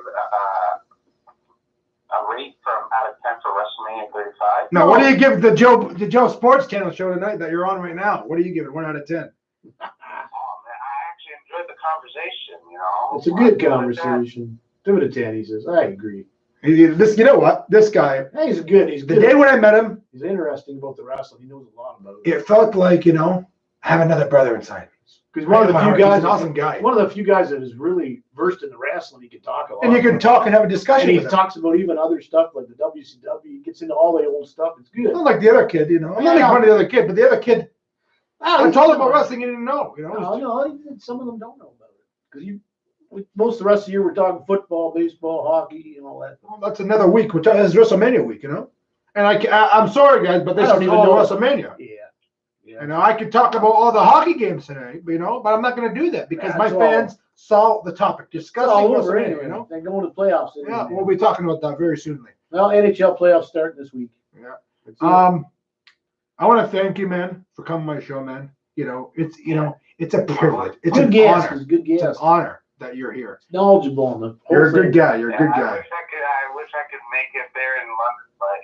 a rate from out of 10 for WrestleMania 35? No, what do you give the Joe Sports Channel show tonight that you're on right now? What do you give it? 1 out of 10. Oh man, I actually enjoyed the conversation. It's a good conversation. Give it a 10. He says. I agree. You know what? This guy. Hey, he's good. He's good. The day when I met him, he's interesting about the wrestling. He knows a lot about it. It felt like I have another brother inside. Because one of the few guys, he's an awesome guy. One of the few guys that is really versed in the wrestling. He can talk a lot. And you can talk and have a discussion. And he talks about even other stuff like the WCW. He gets into all the old stuff. It's good. Not like the other kid, I'm not making fun of the other kid, but the other kid. I told him about wrestling. He didn't know. No, some of them don't know about it because most of the rest of the year we're talking football, baseball, hockey, and all that. Well, that's another week. It's WrestleMania week, And I'm sorry, guys, but this is WrestleMania. Yeah. I could talk about all the hockey games tonight, but I'm not going to do that because my fans saw the topic discussing WrestleMania. They're going to the playoffs. Yeah, we'll be talking about that very soon. Well, NHL playoffs starting this week. Yeah. I want to thank you, man, for coming to my show, man. It's a privilege. It's an honor. It's an honor that you're here. Knowledgeable on the whole You're a good thing. guy. You're a good guy. I wish I could make it there in London, but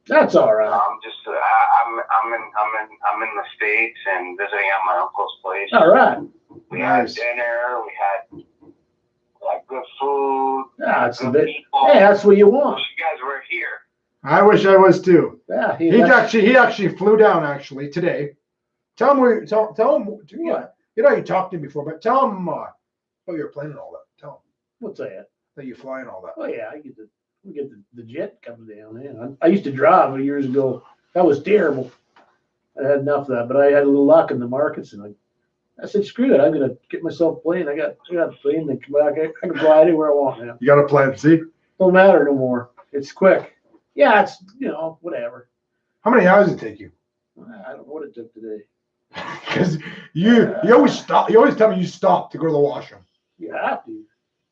that's all right. I'm just I'm in the States and visiting at my uncle's place. All right. We had dinner. We had good food. Yeah, it's good a bit. people. Hey, that's what you want. Wish you guys were here. I wish I was too. Yeah, he actually flew down today. Tell him what? You talked to him before, but tell him you're playing and all that. Tell him. What's that? That you fly and all that. Oh yeah, we get the jet comes down. Man, I used to drive years ago. That was terrible. I had enough of that, but I had a little luck in the markets, and I said, screw it. I'm gonna get myself a plane. I got a plane that come back. I can fly anywhere I want now. You got a plane, see? Don't matter no more. It's quick. Yeah, it's whatever. How many hours did it take you? I don't know what it took today. Because you always stop. You always tell me you stop to go to the washroom. You have to.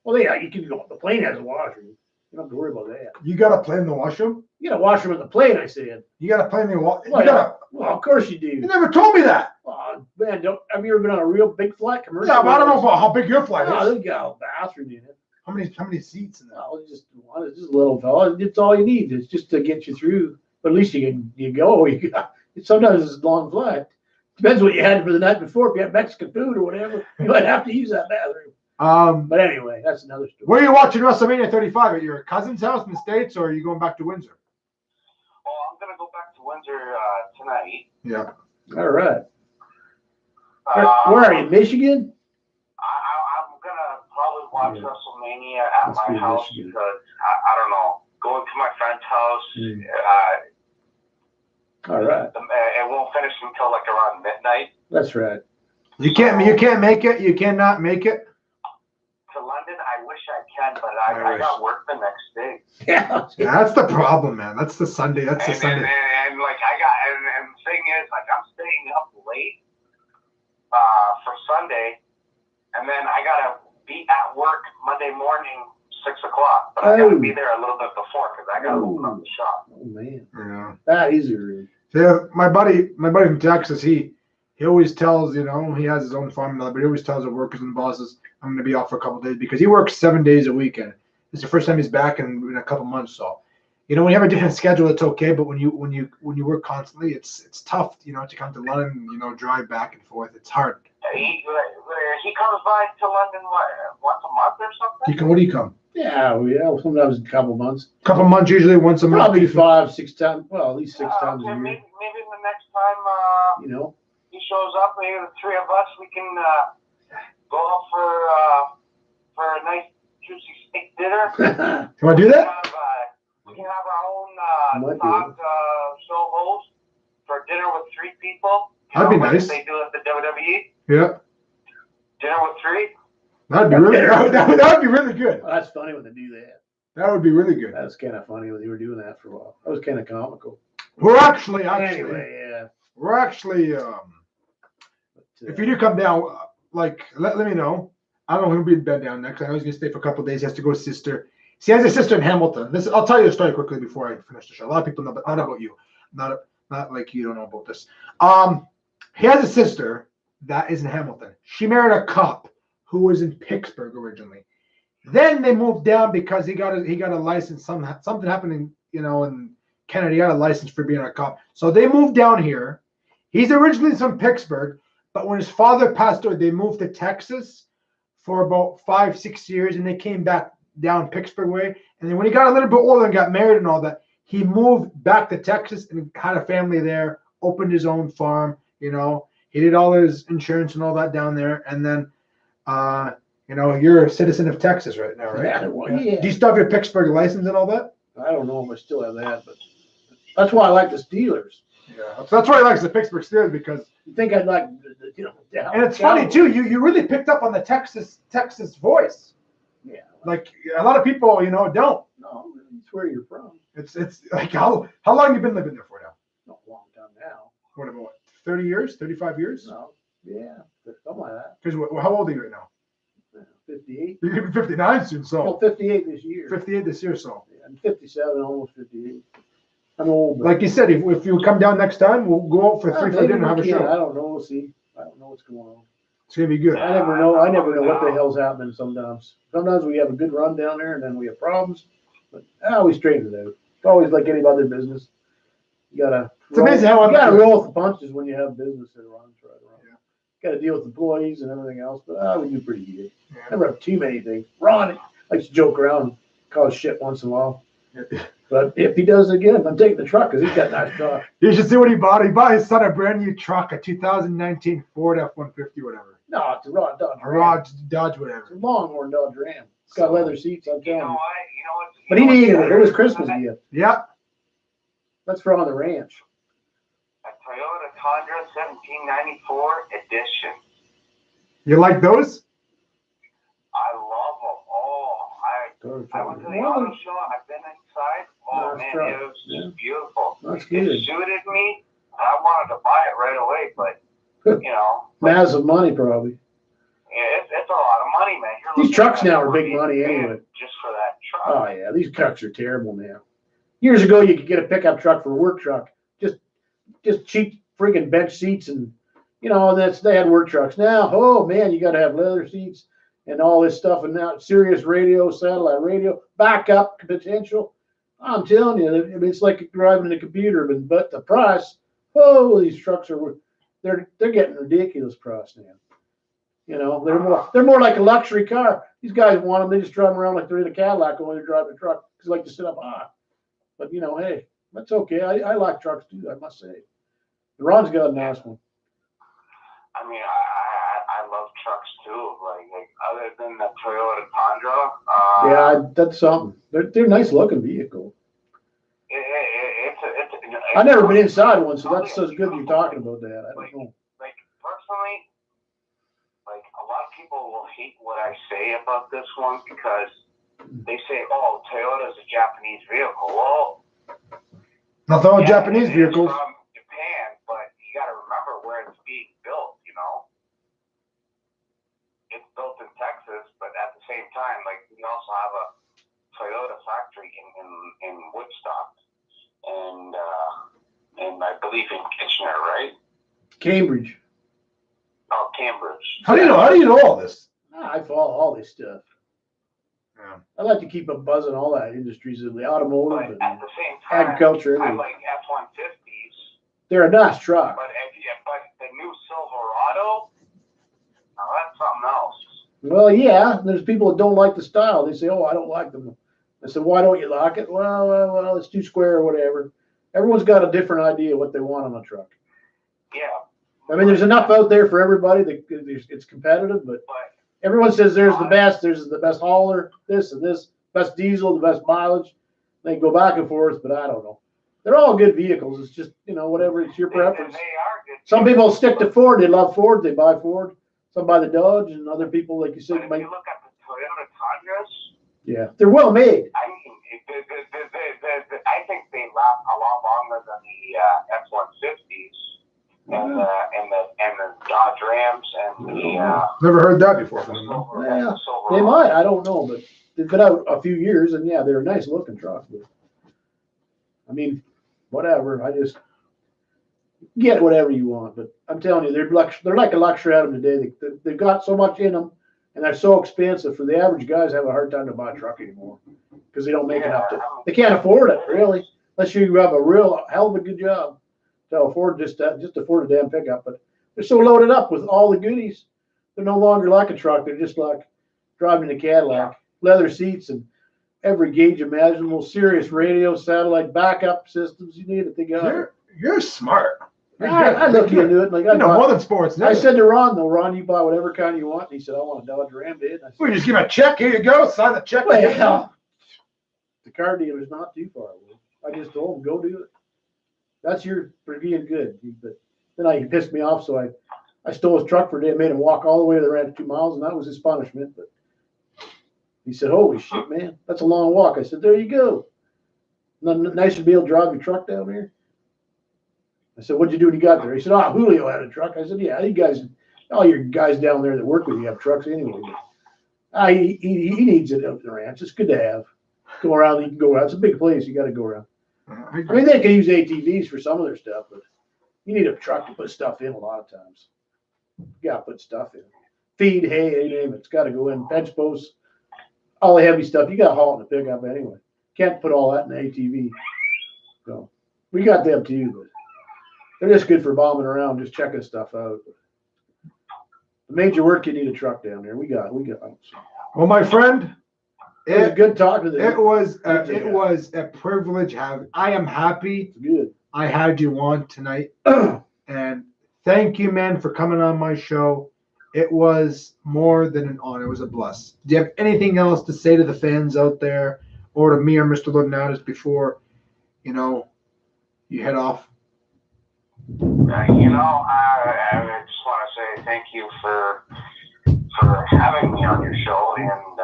Well, yeah, you can go. The plane has a washroom. You don't have to worry about that. You got a plane in the washroom? You got a washroom in the plane, I said. You got a plane in the washroom? Well, of course you do. You never told me that. Oh, man, have you ever been on a real big flight commercial? Yeah, but I don't know about how big your flight is. They got a bathroom in it. How many seats in that? Oh, just a little fella. It's all you need. It's just to get you through. But at least you go. Sometimes it's a long flight. Depends what you had for the night before. If you had Mexican food or whatever, you might have to use that bathroom. But anyway, that's another story. Where are you watching WrestleMania 35? At your cousin's house in the States, or are you going back to Windsor? Oh, I'm gonna go back to Windsor tonight. Yeah. All right. Where are you, Michigan? I'm gonna probably watch WrestleMania at my house Michigan. because I don't know, going to my friend's house. All right. It won't finish until like around midnight. That's right. You can't make it. You cannot make it. To London, I wish I can, but I got work the next day. Yeah. That's the problem, man. That's the Sunday. And like and the thing is, like, I'm staying up late for Sunday, and then I gotta be at work Monday morning 6 o'clock. But I gotta be there a little bit before because I gotta open up the shop. Oh man. Yeah. That is rude. Yeah, my buddy from Texas, he always tells, he has his own farm, but he always tells the workers and bosses, I'm going to be off for a couple of days because he works 7 days a week, and it's the first time he's back in a couple months. So, when you have a different schedule, it's okay, but when you work constantly, it's tough, to come to London, drive back and forth. It's hard. He comes by to London once a month or something. What do you come? Yeah, sometimes a couple months. Couple months usually, once a month. Probably 5, 6 times. Well, at least 6 times a year. Maybe the next time he shows up, maybe the three of us, we can go out for a nice juicy steak dinner. You want to do that? We can have our own talk show host for dinner with 3 people. That'd be nice. They do at the WWE. Yeah. Dinner with 3. That'd be really good. That would be really good. Well, that's funny when they do that. That would be really good. That's kind of funny when they were doing that for a while. That was kind of comical. We're actually, Anyway, yeah. we're actually, if you do come down, let me know. I don't know who'll be in bed down next. I know he's gonna stay for a couple of days. He has to go with his sister. He has a sister in Hamilton. I'll tell you a story quickly before I finish the show. A lot of people know, but not about you. Not like you don't know about this. He has a sister that is in Hamilton. She married a cop who was in Pittsburgh originally. Then they moved down because he got a license. Something happened in Canada. He got a license for being a cop. So they moved down here. He's originally from Pittsburgh, but when his father passed away, they moved to Texas for about 5-6 years, and they came back down Pittsburgh way. And then when he got a little bit older and got married and all that, he moved back to Texas and had a family there, opened his own farm. He did all his insurance and all that down there. And then, you're a citizen of Texas right now, right? Yeah. Do you still have your Pittsburgh license and all that? I don't know if I still have that, but that's why I like the Steelers. Yeah. So that's why he likes the Pittsburgh Steelers because. You think I'd like, And it's funny too. You really picked up on the Texas voice. Yeah. Like a lot of people, don't. No, it's where you're from. It's like how long you been living there for now? Not a long time now. What about 30 years, 35 years? No. Yeah, something like that. Because how old are you right now? 58. You're gonna be 59 soon, so. Well, 58 this year. 58 this year, so. Yeah, I'm 57, almost 58. I'm old. Like you said, if you come down next time, we'll go out for 3 for dinner and have a show. I don't know. We'll see. I don't know what's going on. It's gonna be good. I never know what the hell's happening sometimes. Sometimes we have a good run down there and then we have problems. But we straighten it out. It's always like any other business. It's amazing how you gotta roll with the punches when you have business that runs right around. Yeah. Got to deal with employees and everything else, but we do pretty good. Yeah. Never have too many things. Ron likes to joke around, cause shit once in a while. But if he does it again, I'm taking the truck because he's got a nice truck. You should see what he bought. He bought his son a brand new truck, a 2019 Ford F-150, whatever. No, it's a Dodge Ram. Dodge, whatever. It's a Longhorn Dodge Ram. It's got leather seats. I'm telling you. But he needed it. It was Christmas gift. Yeah. That's for on the ranch. A Toyota Tundra 1794 edition. You like those? I love them. I went to the auto show. I've been inside. Oh, nice man, truck. it was just beautiful. That's good. It suited me. I wanted to buy it right away, but, Massive money, probably. Yeah, it's a lot of money, man. These trucks now are big money anyway. Just for that truck. Oh, yeah. These trucks are terrible now. Years ago, you could get a pickup truck for a work truck. Just cheap freaking bench seats and, they had work trucks. Now, oh, man, you got to have leather seats and all this stuff, and now Sirius radio, satellite radio, backup potential. I'm telling you, I mean, it's like driving a computer, but the price, oh, these trucks they're getting ridiculous price now. You know, they're more like a luxury car. These guys want them. They just drive them around like they're in a Cadillac when they're driving a truck because they like to sit up high. But, you know, hey, that's okay. I like trucks too, I must say. Ron's got a nice one. I mean, I love trucks too. Like other than the Toyota Tundra. Yeah, that's something. They're a nice looking vehicle. I've never been inside one, so that's so good you're talking about that. I don't know. Like personally, like a lot of people will hate what I say about this one because they say, "Oh, Toyota's a Japanese vehicle." Well, Nothing wrong with Japanese vehicles. From Japan, but you got to remember where it's being built. You know, it's built in Texas, but at the same time, like we also have a Toyota factory in Woodstock, and I believe in Kitchener, right? Cambridge. Oh, Cambridge. How do you know all this? I follow all this stuff. Yeah. I like to keep up buzzing all that industries of the automotive But at and the same time, agriculture. I like F-150s. They're a nice truck. But the new Silverado, now that's something else. Well, yeah, there's people that don't like the style. They say, "Oh, I don't like them." I said, "Why don't you like it?" Well, it's too square or whatever. Everyone's got a different idea what they want on a truck. Yeah. I mean, there's enough out there for everybody that it's competitive, but everyone says there's the best hauler, this and this, best diesel, the best mileage. They go back and forth, but I don't know. They're all good vehicles. It's just, you know, whatever, it's your preference. They are good. Some people stick to Ford. They love Ford. They buy Ford. Some buy the Dodge, and other people, like you said, But if you look at the Toyota Tundras, yeah, they're well made. I mean, I think they last a lot longer than the F-150s and the Dodge Rams and the Never heard that before. Yeah, they might. I don't know, but they've been out a few years, and yeah, they're a nice looking truck. But, I mean, whatever. I just get whatever you want. But I'm telling you, they're like a luxury item today. They've got so much in them, and they're so expensive. For the average guys, have a hard time to buy a truck anymore because they don't make enough to. They can't afford it really, unless you have a real hell of a good job to afford just afford a damn pickup. But they're so loaded up with all the goodies, they're no longer like a truck. They're just like driving a Cadillac. Leather seats and every gauge imaginable, Sirius radio, satellite backup systems. You need it. They got. You're smart. I look into it. Like I know more than sports. I said to Ron, though, Ron, you buy whatever kind you want. And he said, I want a Dodge Ram, dude. I said, We just give him a check. Here you go. Sign the check. well, the car dealer's not too far away. I just told him, go do it. That's for being good. But then he pissed me off, so I stole his truck for a day and made him walk all the way to the ranch 2 miles, and that was his punishment. But he said, holy shit, man, that's a long walk. I said, there you go. Nothing nice to be able to drive your truck down here. I said, what'd you do when you got there? He said, Julio had a truck. I said, yeah, you guys, all your guys down there that work with you have trucks anyway. But, he needs it up the ranch. It's good to have. Go around, you can go around. It's a big place. You got to go around. I mean, they can use ATVs for some of their stuff, but you need a truck to put stuff in a lot of times. You got to put stuff in. Feed, hay, you name it. It's got to go in. Bench posts, all the heavy stuff. You got to haul it in the pickup anyway. Can't put all that in the ATV. So we got them too, but they're just good for bombing around, just checking stuff out. The major work, you need a truck down there. We got. Well, my friend, it was good talking to them. It was a privilege. I am happy. Good. I had you on tonight, and thank you, man, for coming on my show. It was more than an honor. It was a bless. Do you have anything else to say to the fans out there, or to me or Mr. Laurinaits before, you head off? I just want to say thank you for having me on your show, and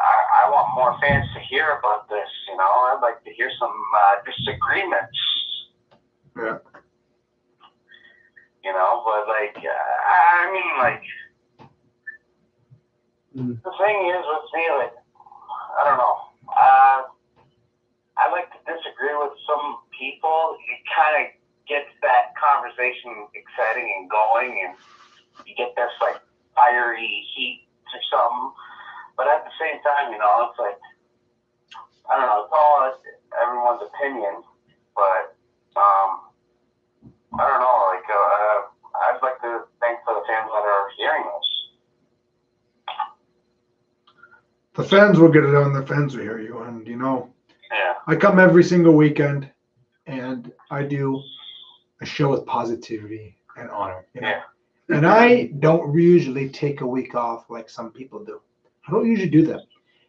I want more fans to hear about this. I'd like to hear some disagreements. Yeah. The thing is with me, I don't know. I like to disagree with some people. It kind of gets that conversation exciting and going, and you get this like fiery heat or something. But at the same time, it's like, I don't know, it's all everyone's opinion. But I don't know, like I'd like to thank for the fans that are hearing this. The fans will get it on. The fans will hear you, and Yeah. I come every single weekend, and I do a show with positivity and honor. Yeah. And I don't usually take a week off like some people do. I don't usually do that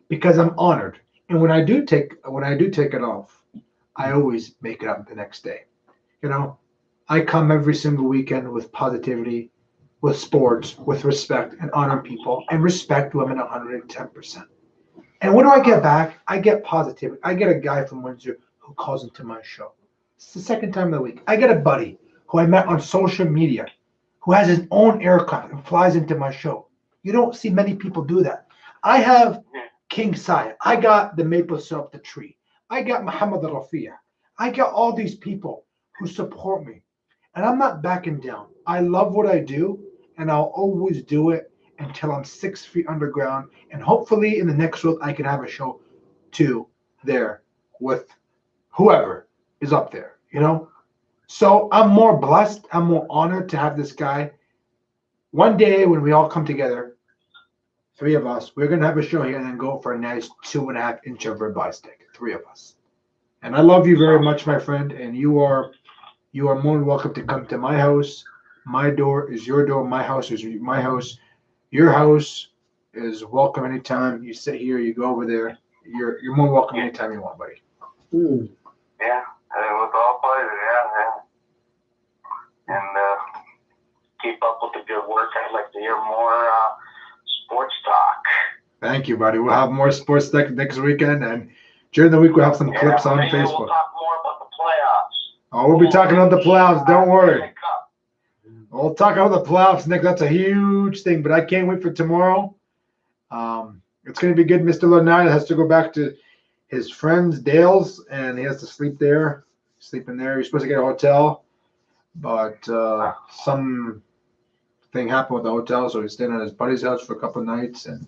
because I'm honored. And when I do take it off, I always make it up the next day. I come every single weekend with positivity, with sports, with respect, and honor people, and respect women 110%. And what do I get back? I get positivity. I get a guy from Windsor who calls into my show. It's the second time of the week. I get a buddy who I met on social media who has his own aircraft and flies into my show. You don't see many people do that. I have King Saya. I got the maple syrup, the tree. I got Muhammad Rafia. I got all these people who support me. And I'm not backing down. I love what I do, and I'll always do it until I'm 6 feet underground. And hopefully in the next world, I can have a show too there with whoever is up there, So I'm more blessed. I'm more honored to have this guy. One day when we all come together, 3 of us, we're going to have a show here and then go for a nice 2.5-inch of ribeye steak, 3 of us. And I love you very much, my friend. And you are more than welcome to come to my house. My door is your door. My house is my house. Your house is welcome anytime. You sit here, you go over there. You're more welcome anytime you want, buddy. Yeah, with all pleasure, yeah. And keep up with the good work. I'd like to hear more sports talk. Thank you, buddy. We'll have more sports next weekend, and during the week we'll have some clips on maybe Facebook. We'll talk more about the playoffs. Oh, we'll be talking about the playoffs. Don't worry. We'll talk about the playoffs, Nick. That's a huge thing, but I can't wait for tomorrow. It's going to be good. Mr. Laurinaits has to go back to his friend's Dale's, and he has to sleep there. Sleeping there. He's supposed to get a hotel, but some thing happened with the hotel, so he's staying at his buddy's house for a couple of nights. And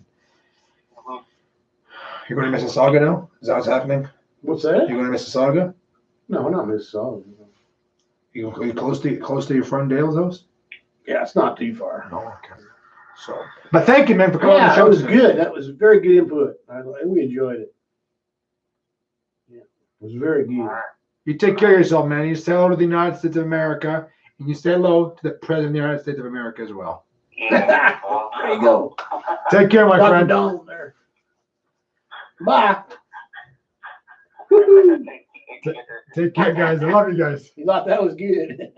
you're going to Mississauga now? Is that what's happening? What's that? You're going to Mississauga? No, not Mississauga. You close to your friend Dale's house? Yeah, it's not too far. No, okay. So, but thank you, man, for coming on the Yeah, show. that was today. good. That was very good input. We enjoyed it. Yeah, it was very good. You take care of yourself, man. You say hello to the United States of America, and you say hello to the President of the United States of America as well. Yeah. There you go. Take care, my Dr. friend. Donald there. Bye. Take care, guys. I love you guys. You thought that was good.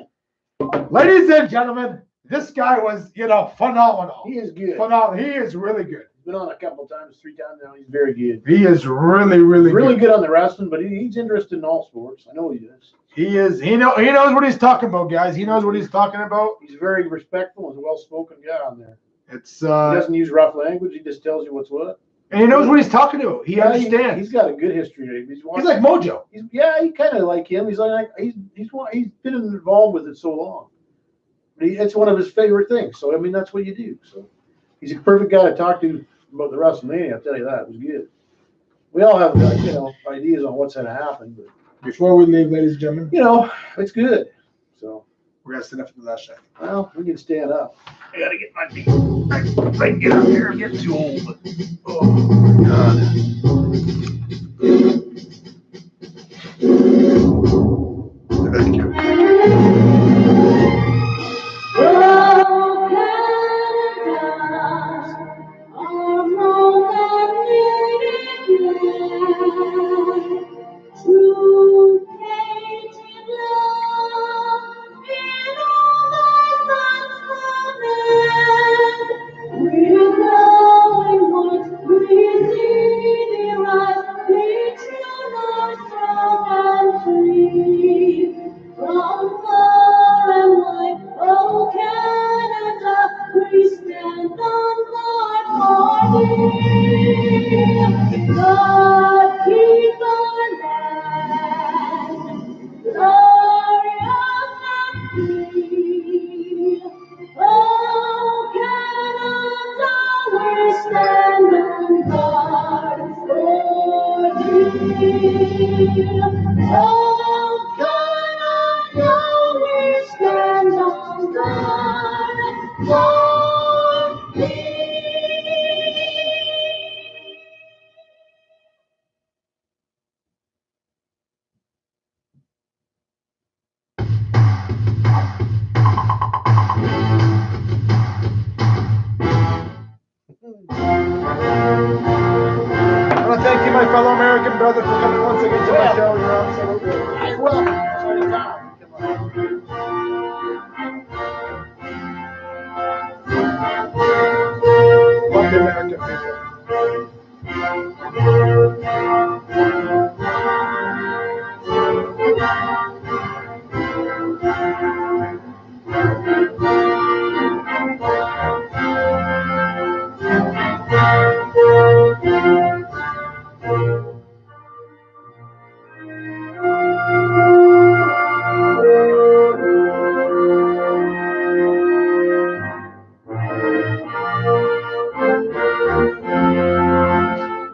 Ladies and gentlemen, this guy was, phenomenal. He is good. Phenomenal. He is really good. He's been on a couple of times, 3 times now. He's very good. He is really, really, Really good on the wrestling, but he's interested in all sports. I know he is. He is. He knows what he's talking about, guys. He knows what he's talking about. He's very respectful and a well-spoken guy on there. It's He doesn't use rough language. He just tells you what's what. and he knows what he's talking about. He understands. He's got a good history. He's like Mojo. He kind of like him. He's been involved with it so long. But it's one of his favorite things. So I mean, that's what you do. So he's a perfect guy to talk to about the Wrestlemania. I'll tell you that. It was good. We all have ideas on what's going to happen, but Before we leave, ladies and gentlemen, it's good. So we're gonna stand up for the last shot. well, we can stand up. I gotta get my feet. I can get up here. I'm getting too old. Oh my God. Thank you. We're going, we see the light, Oh, God always stands on guard for me. I want to thank you, my fellow American brother, for coming once again to my show. You're absolutely You're welcome. Anytime. love the American people.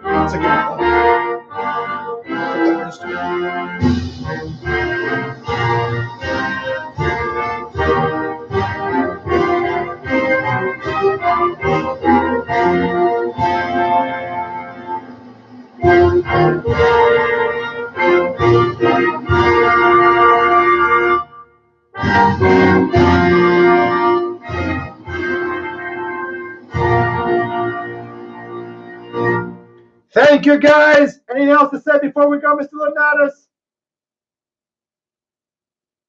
Once again, thank you, guys. Anything else to say before we go, Mr. Laurinaits?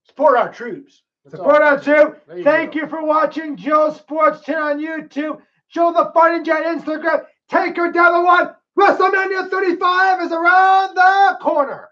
Support our troops. Support our troops. There you Thank go. you for watching Joe Sports Channel on YouTube. Joe the Fighting Giant Instagram. Take her down the one. WrestleMania 35 is around the corner.